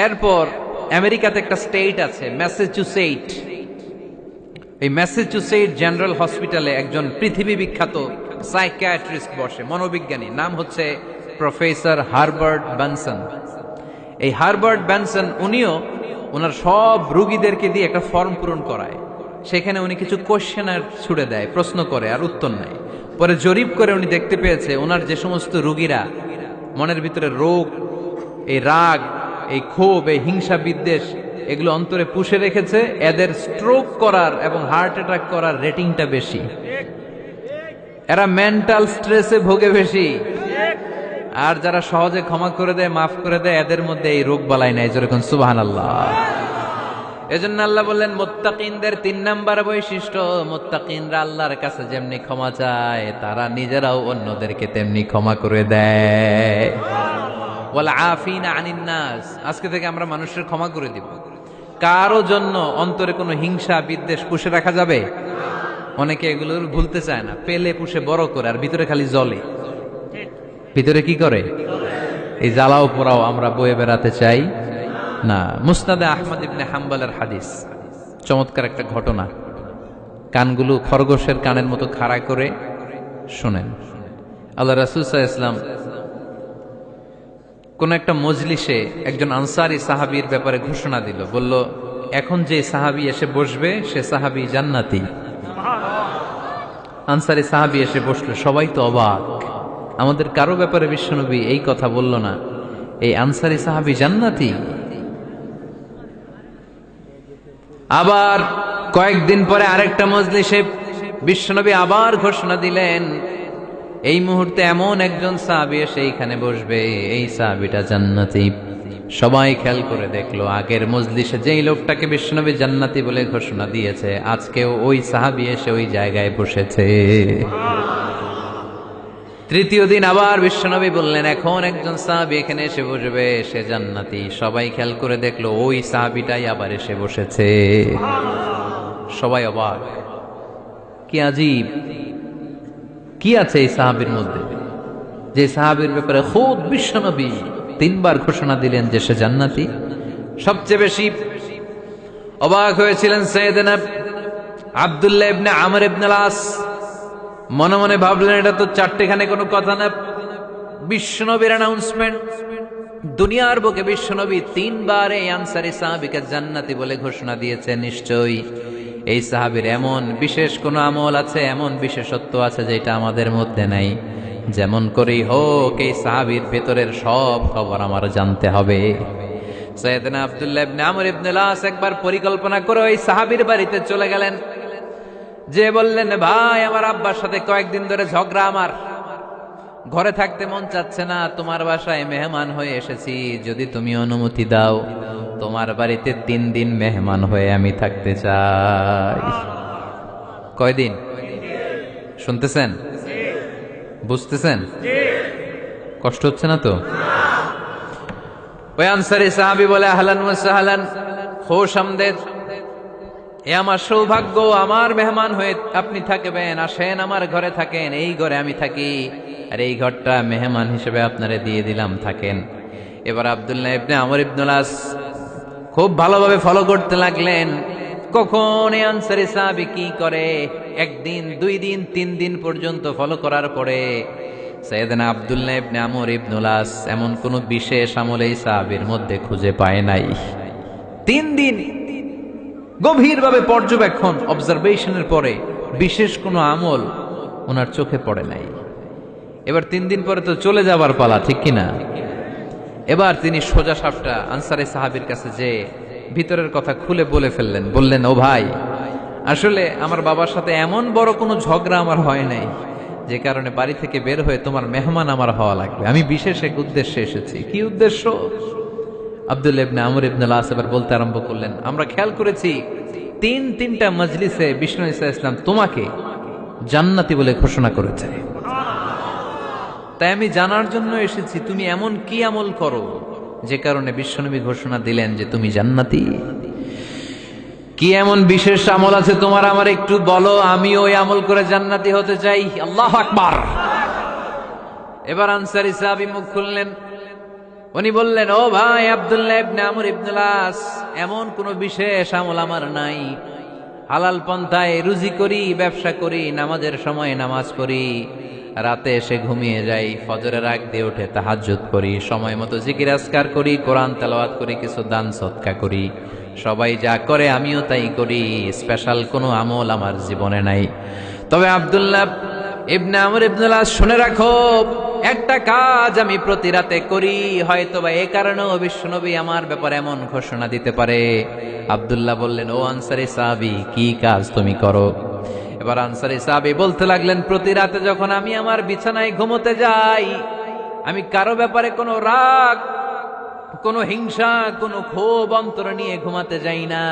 এরপর আমেরিকাতে একটা স্টেট আছে ম্যাসাচুসেট, এই ম্যাসাচুসেট জেনারেল হসপিটালে একজন পৃথিবী বিখ্যাত সাইকিয়াট্রিস্ট বসে, মনোবিজ্ঞানী, নাম হচ্ছে প্রফেসর হারবার্ট বেনসন। এই হারবার্ট বেনসন উনিও ওনার সব রোগীদেরকে দিয়ে একটা ফর্ম পূরণ করায়, সেখানে উনি কিছু কোশ্চেনার ছুড়ে দেয়, প্রশ্ন করে আর উত্তর নেয়। পরে জরিপ করে উনি দেখতে পেয়েছে ওনার যে সমস্ত রোগীরা মনের ভিতরে রোগ, এই রাগ, এই ক্ষোভ, এই হিংসা বিদ্বেষ এগুলো অন্তরে পুষে রেখেছে, এদের স্ট্রোক করার এবং হার্ট অ্যাটাক করার রেটিংটা বেশি, এরা মেন্টাল স্ট্রেসে ভোগে বেশি। আর যারা সহজে ক্ষমা করে দেয়, মাফ করে দেয়, এদের মধ্যে এই রোগ বালাই নাই। যেরকম সুবহানাল্লাহ। এজন্য আল্লাহ বললেন মুত্তাকিনদের 3 নাম্বার বৈশিষ্ট্য, মুত্তাকিনরা আল্লাহর কাছে যেমনি ক্ষমা চায় তারা নিজেরাও অন্যদেরকে তেমনি ক্ষমা করে দেয়। ওয়াল আফিনা আনিন নাস, আজকে থেকে আমরা মানুষের ক্ষমা করে দিব। কারো জন্য অন্তরে কোনো হিংসা বিদ্বেষ পুষে রাখা যাবে? অনেকে এগুলো ভুলতে চায় না, পেলে পুষে বড় করে আর ভিতরে খালি জ্বলে। ভিতরে কি করে? এই জ্বালাও পোড়াও আমরা বয়ে বেড়াতে চাই না। মুসনাদে আহমদ ইবনে হাম্বলের হাদিস, চমৎকার একটা ঘটনা, কানগুলো খরগোশের কানের মতো খাড়া করে শোনেন। আল্লাহ রাসূল সাল্লাল্লাহু আলাইহি ওয়াসাল্লাম কোন একটা মজলিসে একজন আনসারী সাহাবীর ব্যাপারে ঘোষণা দিল, বলল এখন যে সাহাবী এসে বসবে সে সাহাবী জান্নাতি। আনসারী সাহাবী এসে বসলো, সবাই তো অবাক, আমাদের কারো ব্যাপারে বিশ্বনবী এই কথা বলল না, এই আনসারী সাহাবী জান্নাতি। আবার কয়েকদিন পরে আরেকটা মজলিসে বিশ্বনবী আবার ঘোষণা দিলেন, এই মুহূর্তে এমন একজন সাহাবী এসে এইখানে বসবে, এই সাহাবীটা জান্নাতি। সবাই খেয়াল করে দেখলো, আগের মজলিসে যেই লোকটাকে বিশ্বনবী জান্নাতি বলে ঘোষণা দিয়েছে, আজকেও ওই সাহাবী এসে ওই জায়গায় বসেছে। তৃতীয় দিন আবার বিশ্বনবী বললেন, এখন একজন সাহাবী এখানে এসে বসবে, সে জান্নাতি। সবাই খেয়াল করে দেখলো, ওই সাহাবীটাই আবার এসে বসেছে। সবাই অবাক, কি আজীব, কি আছে এই সাহাবীর মধ্যে, যে সাহাবীর ব্যাপারে খুদ বিশ্বনবী 3 বার ঘোষণা দিলেন যে সে জান্নাতি। সবচেয়ে বেশি অবাক হয়েছিলেন সাইয়েদনা আব্দুল্লাহ ইবনে আমর ইবনে আস। মনে মনে ভাবলেন, এটা তো চারটেখানে কোনো কথা না, বিশ্বনবীর অ্যানাউন্সমেন্ট। দুনিয়ার বুকে বিশ্বনবী 3 বার এই আনসারী সাহাবীকে জান্নাতি বলে ঘোষণা দিয়েছে, নিশ্চয়ই এই সাহাবীর এমন বিশেষ কোনো আমল আছে, এমন বিশেষত্ব আছে যেটা আমাদের মধ্যে নাই। যেমন করেই হোক এই সাহাবীর ভেতরের সব খবর আমার জানতে হবে। সাইয়েদনা আব্দুল্লাহ ইবনে আমর ইবনে আস একবার পরিকল্পনা করে ওই সাহাবীর বাড়িতে চলে গেলেন, যে বললেন, ভাই আমার আব্বার সাথে কয়েকদিন ধরে ঝগড়া, আমার ঘরে থাকতে মন চাচ্ছে না, তোমার বাসায় মেহমান হয়ে এসেছি, যদি তুমি অনুমতি দাও তোমার বাড়িতে 3 দিন মেহমান হয়ে আমি থাকতে চাই। কয়দিন? শুনতেছেন? বুঝতেছেন? কষ্ট হচ্ছে না তো? ওই আনসারী সাহাবী বলে, আহলান ওয়া সাহলান, খুশ আমদেদ, এ আমার সৌভাগ্য, আমার মেহমান হয়ে আপনি থাকবেন, আসেন আমার ঘরে থাকেন, এই ঘরে আমি থাকি, আর এই ঘরটা মেহমান হিসেবে আপনারে দিয়ে দিলাম, থাকেন। এবার আব্দুল্লাহ ইবনে আমর ইবনে আস খুব ভালোভাবে ফলো করতে লাগলেন, কখন এই আনসারী সাহাবী কি করে। 1 দিন, 2 দিন, 3 দিন পর্যন্ত ফলো করার পরে সাইয়েদনা আব্দুল্লাহ ইবনে আমর ইবনে আস এমন কোন বিশেষ আমল এই সাহাবীর মধ্যে খুঁজে পায় নাই। 3 দিন গভীরভাবে পর্যবেক্ষণ, অবজারভেশনের পরে বিশেষ কোনো আমল ওনার চোখে পড়ে নাই। এবার 3 দিন পরে তো চলে যাবার পালা, ঠিক কিনা? এবার তিনি সোজা সাপটা আনসারী সাহাবীর কাছে যে ভিতরের কথা খুলে বলে ফেললেন, বললেন, ও ভাই, আসলে আমার বাবার সাথে এমন বড় কোনো ঝগড়া আমার হয় নাই যে কারণে বাড়ি থেকে বের হয়ে তোমার মেহমান আমার হওয়া লাগবে। আমি বিশেষ এক উদ্দেশ্যে এসেছি। কি উদ্দেশ্য? আব্দুল্লাহ ইবনে আমর ইবনে আল আস এবার বলতে আরম্ভ করলেন, আমরা খেয়াল করেছি তিনটা মজলিসে বিষ্ণু ঈসা ইসলাম তোমাকে জান্নাতি বলে ঘোষণা করেছে। তাই আমি জানার জন্য এসেছি তুমি এমন কি আমল করো যে কারণে বিশ্বনবী ঘোষণা দিলেন যে তুমি জান্নাতি। কি এমন বিশেষ আমল আছে তোমার, আমার একটু বলো, আমি ওই আমল করে জান্নাতি হতে চাই। আল্লাহু আকবার। এবার আনসারী সাহাবী মুখ খুললেন। উনি বললেন, ও ভাই আব্দুল্লাহ ইবনে আমর ইবনে আল আস, এমন কোন বিশেষ আমল আমার নাই। হালাল পন্থায় রুজি করি, ব্যবসা করি, নামাজের সময় নামাজ পড়ি, রাতে এসে ঘুমিয়ে যাই, ফজরের আগ দিয়ে উঠে তাহাজ্জুদ করি, সময় মতো জিকির আজকার করি, কোরআন তেলাওয়াত করি, কিছু দান সদকা করি। সবাই যা করে আমিও তাই করি। স্পেশাল কোনো আমল আমার জীবনে নাই। তবে আব্দুল্লাহ ইবনে আমর ইবনে আল আস, শুনে রাখো, একটা কাজ আমি প্রতি রাতে করি, হয়তোবা এই কারণেও বিশ্বনবী আমার ব্যাপারে এমন ঘোষণা দিতে পারে। আব্দুল্লাহ বললেন, ও আনসারী সাহাবী, কি কাজ তুমি করো? এবার আনসারী সাহাবী বলতে লাগলেন, প্রতি রাতে যখন আমি আমার বিছানায় ঘুমোতে যাই, আমি কারো ব্যাপারে কোনো রাগ, কোনো হিংসা, কোনো ক্ষোভ অন্তরে নিয়ে ঘুমাতে যাই না।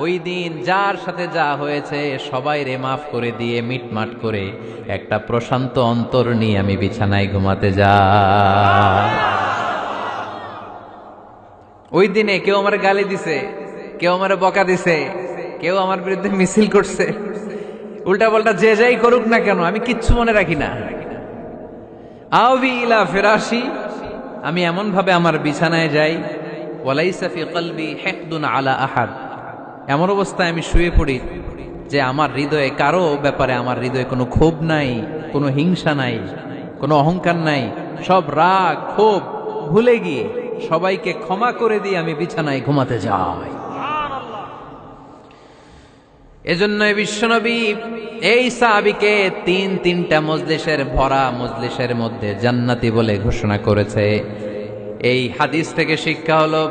ওই দিন যার সাথে যা হয়েছে সবাই রে মাফ করে দিয়ে মিটমাট করে একটা প্রশান্ত অন্তর নিয়ে আমি বিছানায় ঘুমাতে যাই। ওই দিনে কেউ আমার গালি দিছে, কেউ আমার বকা দিছে, কেউ আমার বিরুদ্ধে মিছিল করছে, উল্টা পাল্টা যে যাই করুক না কেন, আমি কিচ্ছু মনে রাখি না। আওবি ইলা ফিরাশি, আমি এমন ভাবে আমার বিছানায় যাই, ওয়ালাইসা ফি কলবি হিকদুন আলা আহাদ, এমন অবস্থায় আমি শুয়ে পড়ি যে আমার হৃদয়ে কারো ব্যাপারে, আমার হৃদয়ে কোনো ক্ষোভ নাই, কোনো হিংসা নাই, কোনো অহংকার নাই। সব রাগ ক্ষোভ ভুলে গিয়ে সবাইকে ক্ষমা করে দিয়ে আমি বিছানায় ঘুমাতে যাই। এজন্য বিশ্বনবী এই সাহাবীকে তিনটা মজলিসের ভরা মজলিসের মধ্যে জান্নাতি বলে ঘোষণা করেছে। এই হাদিস থেকে শিক্ষা হলো,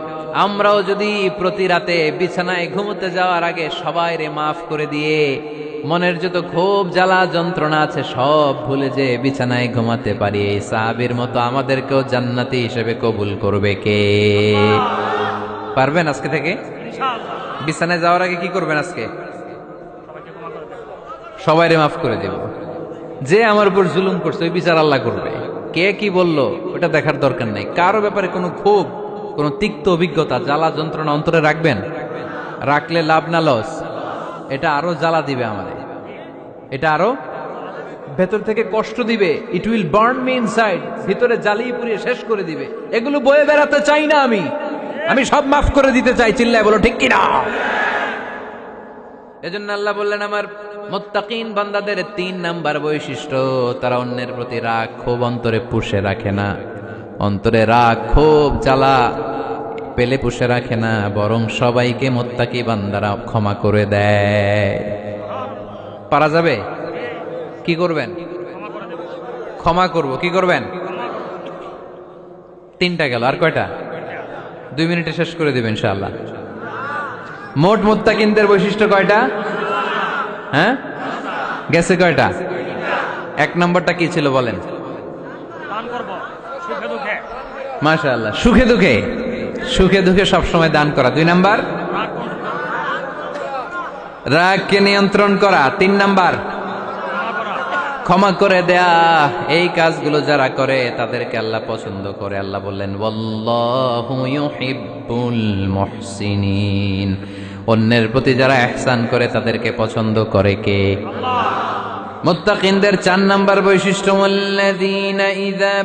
আমরাও যদি প্রতি রাতে বিছানায় ঘুমোতে যাওয়ার আগে সবাই রে মাফ করে দিয়ে মনের যত ক্ষোভ জ্বালা যন্ত্রণা আছে সব ভুলে যে বিছানায় ঘুমাতে পারি, এই সাহাবীর মতো আমাদেরকেও জান্নাতি হিসেবে কবুল করবে কে? পারবেন আজকে থেকে? বিছানায় যাওয়ার আগে কি করবেন? আজকে সবাই রে মাফ করে দেব। যে আমার উপর জুলুম করছে ওই বিচার আল্লাহ করবে। কে কি বললো ওটা দেখার দরকার নাই। কারো ব্যাপারে কোনো ক্ষোভ, কোনো তিক্ত অভিজ্ঞতা, জ্বালা যন্ত্রণা অন্তরে রাখবেন? রাখলে লাভ না লস? এটা আরো জ্বালা দিবে আমারে, এটা আরো ভেতর থেকে কষ্ট দিবে। It will burn me inside, ভিতরে জ্বালিয়ে পুড়িয়ে শেষ করে দিবে। এগুলো বয়ে বেড়াতে চাই না আমি সব মাফ করে দিতে চাই। চিল্লায় বলো ঠিক কিনা? এজন্য আল্লাহ বললেন, আমার মুত্তাকিন বান্দাদের 3 নাম্বার বৈশিষ্ট্য, তারা অন্যের প্রতি রাগ ক্ষোভ অন্তরে পুষে রাখে না। অন্তরে রাগ ক্ষোভ জ্বালা পেলে পুষে রাখে না, বরং সবাইকে মুত্তাকি বান্দারা ক্ষমা করে দেয়। পারা যাবে? কি করবেন? ক্ষমা করব। কি করবেন? 3টা গেল, আর কয়টা? 2 মিনিটে শেষ করে দেবেন ইনশাআল্লাহ। মোট মুত্তাকিনদের বৈশিষ্ট্য কয়টা? হ্যাঁ, গেছে কয়টা? 1 নম্বরটা কি ছিল বলেন? মাশাআল্লাহ, সুখে দুঃখে, সুখে দুঃখে সবসময় দান করা। 2 নাম্বার রাগকে নিয়ন্ত্রণ করা। 3 নাম্বার ক্ষমা করে দেয়া। এই কাজগুলো যারা করে তাদেরকে আল্লাহ পছন্দ করে। আল্লাহ বললেন, ওয়াল্লাহু ইউহিব্বুল মুহসিনিন, অন্যের প্রতি যারা ইহসান করে তাদেরকে পছন্দ করে কে? মুত্তাকিনদের 4 নাম্বার বৈশিষ্ট্য, ওয়াল্লাযীনা ইযা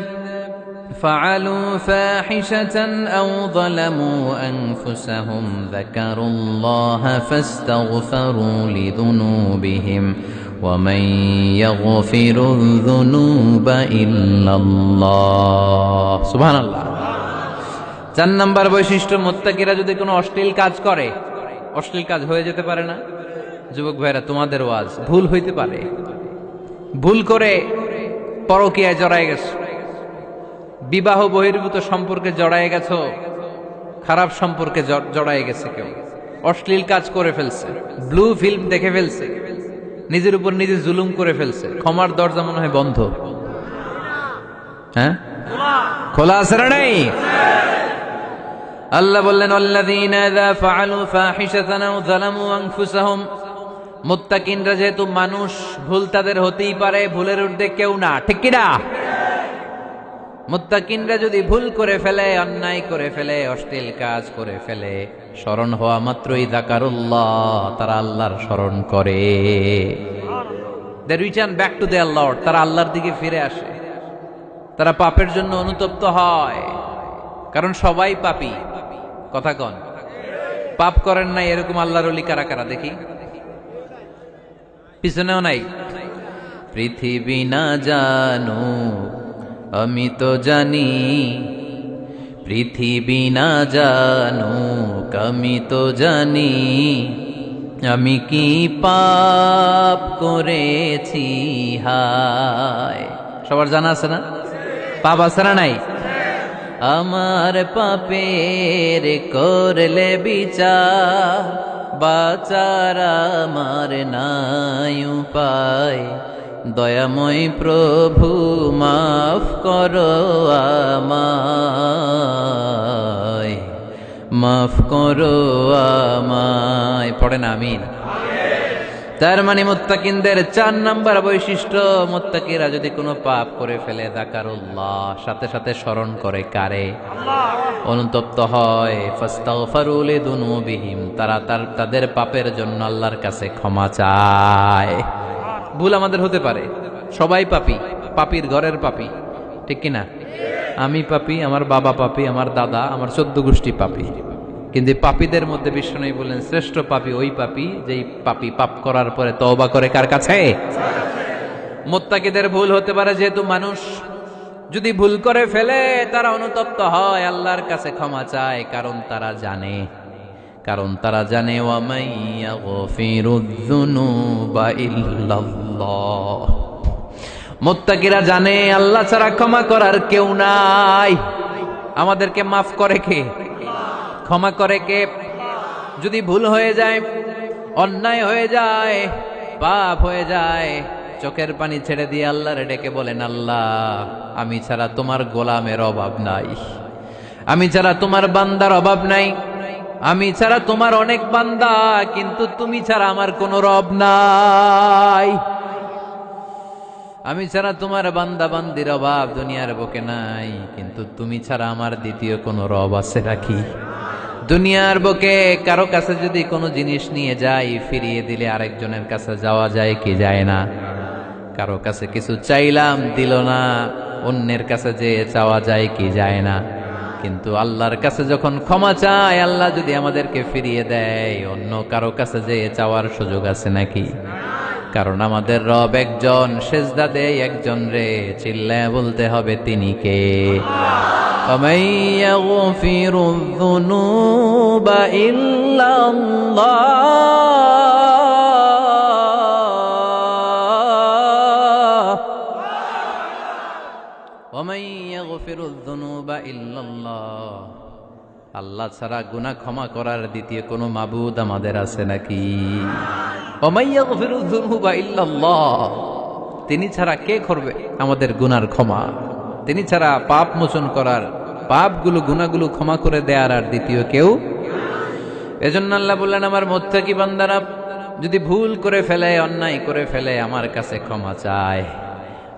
ফাআলু ফাহিশাতান আও যালামু আনফুসাহুম যাকারুল্লাহা ফাস্তাগফিরু লিযুনুবিহিম ওয়া মান ইয়াগফিরুয যুনুবা ইল্লাল্লাহ। সুবহানাল্লাহ। 4 নাম্বার বৈশিষ্ট্য, মুত্তাকিরা যদি কোনো অশ্লীল কাজ করে, অশ্লীল কাজ হয়ে যেতে পারে না? যুবক ভাইরা, তোমাদের ওয়াজ, ভুল হইতে পারে। ভুল করে পরকীয়ায় জড়ায় গেছো, বিবাহ বহির্ভূত সম্পর্কে জড়ায় গেছো, খারাপ সম্পর্কে জড়ায় গেছে, কেউ অশ্লীল কাজ করে ফেলছে, ব্লু ফিল্ম দেখে ফেলছে, নিজের উপর নিজে জুলুম করে ফেলছে, ক্ষমার দরজা মনে হয় বন্ধ। হ্যাঁ, খোলা আছে না নাই? আল্লাহ বললেন আল্লাযীনা ইযা ফাআলু ফাহিশাতান আও যালামু আনফুসাহুম, মুত্তাকিনরা যেহেতু মানুষ, ভুল তাদের হতেই পারে, ভুলের ঊর্ধ্বে কেউ না, ঠিক কি না? মুত্তাকিনরা যদি ভুল করে ফেলে, অন্যায় করে ফেলে, অশ্লীল কাজ করে ফেলে, স্মরণ হওয়া মাত্রই যাকারুল্লাহ, তারা আল্লাহর স্মরণ করে। They return back to their Lord, তারা আল্লাহর দিকে ফিরে আসে, তারা পাপের জন্য অনুতপ্ত হয়। কারণ সবাই পাপী, কথা কন। পাপ করেন নাই এরকম আল্লাহর ওলি কারা কারা দেখি? পিছনেও নাই। পৃথিবী না জানো আমি তো জানি, পৃথিবী না জানো আমি তো জানি, আমি কি পাপ করেছি হায়। সবার জানা আছে না? পাপ আছে না নাই? আমার পাপের করলে বিচার, বাচার আমার নাই উপায়, দয়াময় প্রভু মাফ করো আমায়, মাফ করো আমায়। পড়েন আমিন। তার মানে মুত্তাকিনদের ৪ নাম্বার বৈশিষ্ট্য, মুত্তাকিরা যদি কোনো পাপ করে ফেলে যাকারুল্লাহ, সাথে সাথে স্মরণ করে কারে? অনুতপ্ত হয়। ফাস্তাগফারু লিযুনুবিহিম, তারা তাদের পাপের জন্য আল্লাহর কাছে ক্ষমা চায়। ভুল আমাদের হতে পারে, সবাই পাপী, পাপীর ঘরের পাপী, ঠিক কিনা? আমি পাপী, আমার বাবা পাপী, আমার দাদা, আমার 14 গোষ্ঠী পাপী। কিন্তু পাপীদের মধ্যে বিষ্ণু বললেন শ্রেষ্ঠ পাপী ওই পাপী যেই পাপী পাপ করার পরে তওবা করে কার কাছে? মুত্তাকিদের ভুল হতে পারে, যেহেতু মানুষ, যদি ভুল করে ফেলে তারা অনুতপ্ত হয়, আল্লাহর কাছে ক্ষমা চায়, কারণ তারা জানে, ওয়া মাইয়াগফিরুয যুনুবা ইল্লাল্লাহ। মুত্তাকিরা জানে আল্লাহ ছাড়া ক্ষমা করার কেউ নাই। আমাদেরকে মাফ করে কে? ক্ষমা করে কে? যদি ভুল হয়ে যায়, অন্যায় হয়ে যায়, পাপ হয়ে যায়, চোখের পানি ছেড়ে দিয়ে আল্লাহরে ডেকে বলেন, আল্লাহ আমি ছাড়া তোমার গোলামের অভাব নাই, আমি ছাড়া তোমার বান্দার অভাব নাই, আমি ছাড়া তোমার অনেক বান্দা, কিন্তু তুমি ছাড়া আমার কোনো রব নাই। আমি ছাড়া তোমার বান্দা বান্দির অভাব দুনিয়ার বুকে নাই, কিন্তু তুমি ছাড়া আমার দ্বিতীয় কোনো রব আছে নাকি? দুনিয়ার বুকে কারো কাছে যদি কোনো জিনিস নিয়ে যাই, ফিরিয়ে দিলে আরেকজনের কাছে যাওয়া যায় কি যায় না? কারো কাছে কিছু চাইলাম দিল না, অন্যের কাছে যে চাওয়া যায় কি যায় না? কিন্তু আল্লাহর কাছে যখন ক্ষমা চাই, আল্লাহ যদি আমাদেরকে ফিরিয়ে দেয়, অন্য কারো কাছে যে চাওয়ার সুযোগ আছে নাকি? কারণ আমাদের রব একজন, সেজদা দেয় একজন রে, চিল্লায় বলতে হবে তিনি কে? وَمَن يَغْفِرُ الذُّنُوبَ إِلَّا اللَّهُ وَمَن يَغْفِرُ الذُّنُوبَ إِلَّا اللَّهُ। আল্লাহ ছাড়া গুনাহ ক্ষমা করার দ্বিতীয় কোনো মাবুদ আমাদের আছে নাকি? وَمَن يَغْفِرُ الذُّنُوبَ إِلَّا اللَّهُ। তিনি ছাড়া কে করবে আমাদের গুনার ক্ষমা? তিনি ছাড়া পাপ মোচন করার, পাপগুলো গুনাহগুলো ক্ষমা করে দেয়ার আর দ্বিতীয় কেউ। এজন্য আল্লাহ বললেন, আমার মুত্তাকি বান্দারা যদি ভুল করে ফেলে, অন্যায় করে ফেলে, আমার কাছে ক্ষমা চায়।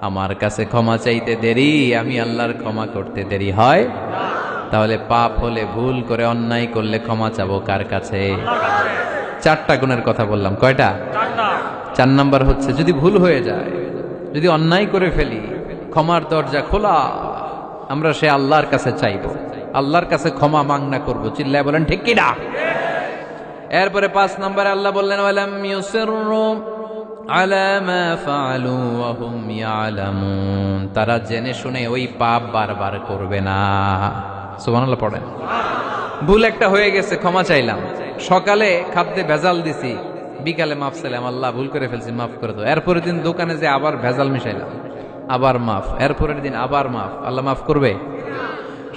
আমার কাছে ক্ষমা চাইতে দেরি, আমি আল্লাহর ক্ষমা করতে দেরি হয়? তাহলে পাপ হলে, ভুল করে অন্যায় করলে ক্ষমা চাবো কার কাছে? 4টা গুণের কথা বললাম, কয়টা? 4 নাম্বার হচ্ছে যদি ভুল হয়ে যায়, যদি অন্যায় করে ফেলি, ক্ষমার দরজা খোলা, আমরা সে আল্লাহর কাছে চাইব, আল্লাহর কাছে ক্ষমা মাংনা করব। চিল্লায় বলেন ঠিক কি না? এরপরে 5 নম্বরে আল্লাহ বললেন, ওয়ালাম ইউসিররু আলা মা ফাআলু ওয়া হুম ইয়ালামুন, তারা জেনে শুনে ওই পাপ বারবার করবে না। সুবহানাল্লাহ পড়েন। ভুল একটা হয়ে গেছে, ক্ষমা চাইলাম, সকালে খাদ্যে ভেজাল দিছি, বিকালে মাফ চাইলাম, আল্লাহ ভুল করে ফেলছি মাফ করে দাও। এরপরের দিন দোকানে যে আবার ভেজাল মিশাইলাম, আবার মাফ, এরপরের দিন আবার মাফ, আল্লাহ মাফ করবে?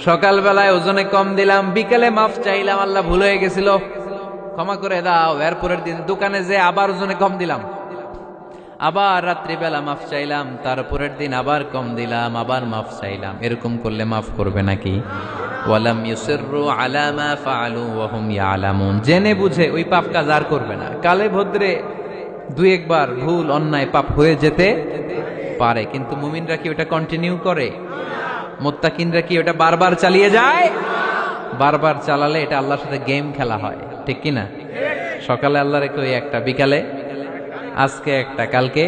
সকালবেলায় ওজনে কম দিলাম, বিকালে মাফ চাইলাম, আল্লাহ ভুল হয়ে গেছিল ক্ষমা করে দাও, এরপরের দিন দোকানে যে আবার ওজনে কম দিলাম, আবার রাত্রিবেলা মাফ চাইলাম, তারপরের দিন আবার কম দিলাম, আবার মাফ চাইলাম। এরকম করলে মাফ করবে নাকি? ওয়ালাম ইউসিররু আলা মা ফাআলু ওয়া হুম ইয়ালামুন। জেনে বুঝে ওই পাপ কাজ আর করবে না। কালে ভদ্রে দুই একবার ভুল অন্যায় পাপ হয়ে যেতে পারে, কিন্তু মুমিনরা কি ওটা কন্টিনিউ করে? মুত্তাকিনরা কি ওটা বারবার চালিয়ে যায়? বারবার চালালে এটা আল্লাহর সাথে গেম খেলা হয়, ঠিক কি না? সকালে আল্লাহ রেখে ওই একটা, বিকালে আজকে একটা, কালকে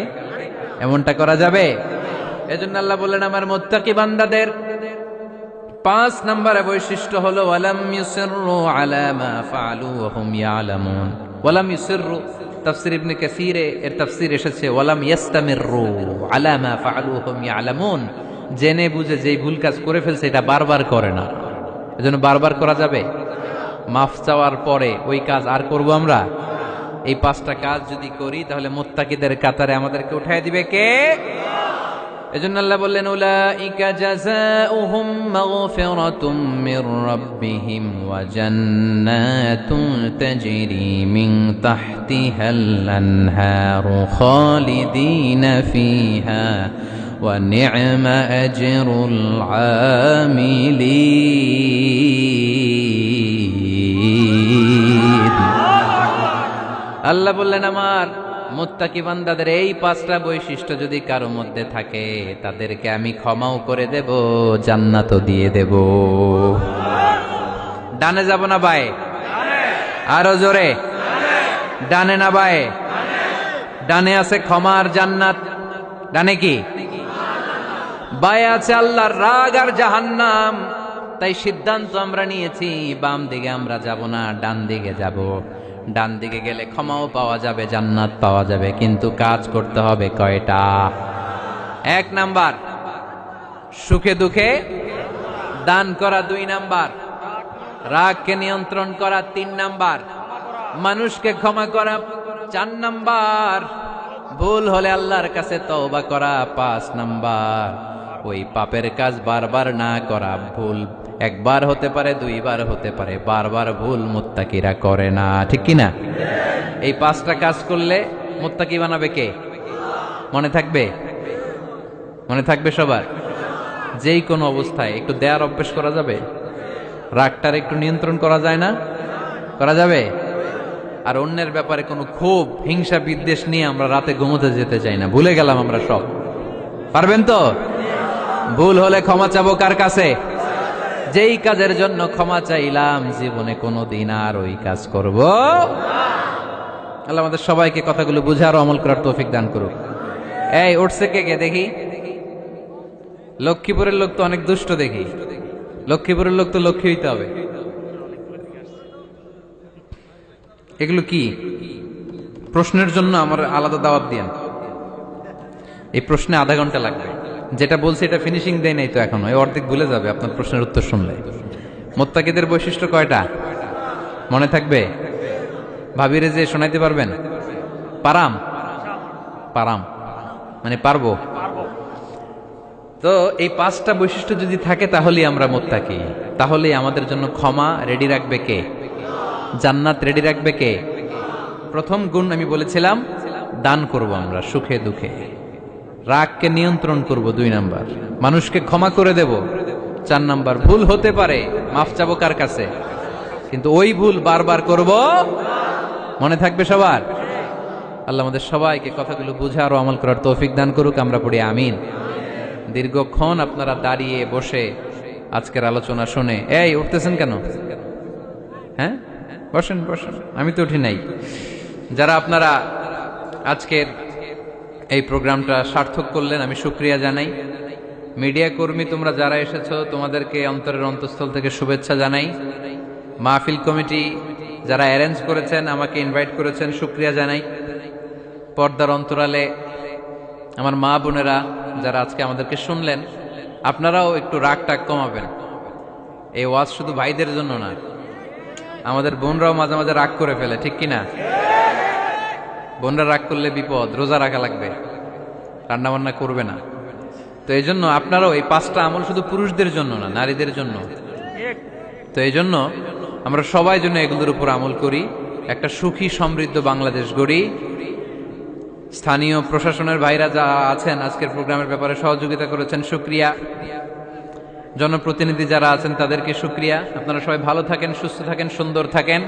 এমনটা করা যাবে? এজন্য আল্লাহ বললেন আমার মুত্তাকি বান্দাদের 5 নম্বরে বৈশিষ্ট্য হলো ওয়ালাম ইউসিররু আলা মা ফাআলু ওয়া হুম ইয়ালামুন। ওয়ালাম ইউসিররু তাফসীর ইবনে কাসীরে এর তাফসীর এসেছে ওয়ালাম ইস্তামিররু আলা মা ফাআলু ওয়া হুম ইয়ালামুন। জেনে বুঝে যেই ভুল কাজ করে ফেলছে এটা বারবার করে না। এজন্য বারবার করা যাবে? মাফ চাওয়ার পরে ওই কাজ আর করব আমরা? এই 5টা কাজ যদি করি তাহলে মুত্তাকিদের কাতারে আমাদেরকে উঠায় দিবে কে? এজন্য আল্লাহ বললেন উলাইকা জাযাউহুম মাগফিরাতুম মির রাব্বিহিম ওয়া জান্নাতুন তাজরি মিন তাহতিহাল আনহারু খালিদিনা ফিহা ওয়া নি'মা আজরুল আমিলিন। আল্লাহ বললেন আমার মুত্তাকি বান্দাদের এই 5টা বৈশিষ্ট্য যদি কারো মধ্যে থাকে তাদেরকে আমি ক্ষমাও করে দেব, জান্নাতও দিয়ে দেব। ডানে যাব না বায়ে? আরো জোরে। ডানে না বায়ে? ডানে আছে ক্ষমার জান্নাত, ডানে কি? বায়ে আছে আল্লাহর রাগ আর জাহান্নাম। তাই সিদ্ধান্ত আমরা নিয়েছি বাম দিকে আমরা যাব না, ডান দিকে যাব। ডান দিকে গেলে ক্ষমাও পাওয়া যাবে, জান্নাত পাওয়া যাবে, কিন্তু কাজ করতে হবে কয়টা? 1 নাম্বার সুখে দুঃখে দান করা, 2 নাম্বার রাগকে নিয়ন্ত্রণ করা, 3 নাম্বার মানুষকে ক্ষমা করা, 4 নাম্বার ভুল হলে আল্লাহর কাছে তওবা করা, 5 নাম্বার ওই পাপের কাজ বারবার না করা। ভুল একবার হতে পারে, 2 বার হতে পারে, বারবার ভুল মুত্তাকিরা করে না, ঠিক কি না? এই 5টা কাজ করলে মুত্তাকি বানাবে কে? মনে থাকবে? মনে থাকবে সবার? যেই কোনো অবস্থায় একটু দেয়ার অভ্যেস করা যাবে? রাগটার একটু নিয়ন্ত্রণ করা যায় না? করা যাবে? আর অন্যের ব্যাপারে কোনো ক্ষোভ, হিংসা, বিদ্বেষ নিয়ে আমরা রাতে ঘুমোতে যেতে চাই না, ভুলে গেলাম আমরা সব। পারবেন তো? ভুল হলে ক্ষমা চাবো কার কাছে? যেই কাজের জন্য ক্ষমা চাইলাম জীবনে কোনোদিন আর ওই কাজ করব। আল্লাহ আমাদের সবাইকে কথাগুলো বুঝে আর আমল করার তৌফিক দান করুক। এই উঠছে কে কে দেখি? লক্ষ্মীপুরের লোক তো অনেক দুষ্ট দেখি। লক্ষ্মীপুরের লোক তো লক্ষ্মী হইতে হবে। এগুলো কি প্রশ্নের জন্য আমার আলাদা দাওয়াত দিয়েন। এই প্রশ্নে আধা ঘন্টা লাগবে। যেটা বলছি এটা ফিনিশিং দেয় নাই তো এখনো, এই অর্ধেক ভুলে যাবে আপনার প্রশ্নের উত্তর শুনলে। মুত্তাকিদের বৈশিষ্ট্য কয়টা মনে থাকবে? ভাবিরে যে শোনাইতে পারবেন? পারাম পারাম মানে পারবো। তো এই 5টা বৈশিষ্ট্য যদি থাকে তাহলেই আমরা মুত্তাকি। তাহলেই আমাদের জন্য ক্ষমা রেডি রাখবে কে? জান্নাত রেডি রাখবে কে? প্রথম গুণ আমি বলেছিলাম দান করব আমরা সুখে দুঃখে। রাগকে নিয়ন্ত্রণ করব 2 নাম্বার। মানুষকে ক্ষমা করে দেব 4 নাম্বার। ভুল হতে পারে, মাফ চাবো কার কাছে? কিন্তু ওই ভুল বারবার করব। মনে থাকবে সবার? আল্লাহ আমাদের সবাইকে কথাগুলো বুঝে আরো আমল করার তৌফিক দান করুক। আমরা পড়ি আমিন। দীর্ঘক্ষণ আপনারা দাঁড়িয়ে বসে আজকের আলোচনা শুনে, এই উঠতেছেন কেন? হ্যাঁ বসেন বসেন, আমি তো উঠি নাই। যারা আপনারা আজকের এই প্রোগ্রামটা সার্থক করলেন আমি শুকরিয়া জানাই। মিডিয়া কর্মী তোমরা যারা এসেছো তোমাদেরকে অন্তরের অন্তঃস্থল থেকে শুভেচ্ছা জানাই। মাহফিল কমিটি যারা অ্যারেঞ্জ করেছেন, আমাকে ইনভাইট করেছেন, শুকরিয়া জানাই। পর্দার অন্তরালে আমার মা বোনেরা যারা আজকে আমাদেরকে শুনলেন, আপনারাও একটু রাগ টাগ কমাবেন। এই ওয়াজ শুধু ভাইদের জন্য না, আমাদের বোনরাও মাঝে মাঝে রাগ করে ফেলে, ঠিক কিনা? বোনরা রাগ করলে বিপদ, রোজা রাখা লাগবে, রান্না বান্না করবে না। তো এই জন্য আপনারাও এই 5টা আমল শুধু পুরুষদের জন্য না, নারীদের জন্য। তো এই জন্য আমরা সবাই জন্য এগুলোর উপর আমল করি, একটা সুখী সমৃদ্ধ বাংলাদেশ গড়ি। স্থানীয় প্রশাসনের ভাইরা যারা আছেন আজকের প্রোগ্রামের ব্যাপারে সহযোগিতা করেছেন, শুকরিয়া। জনপ্রতিনিধি যারা আছেন তাদেরকে শুকরিয়া। আপনারা সবাই ভালো থাকেন, সুস্থ থাকেন, সুন্দর থাকেন।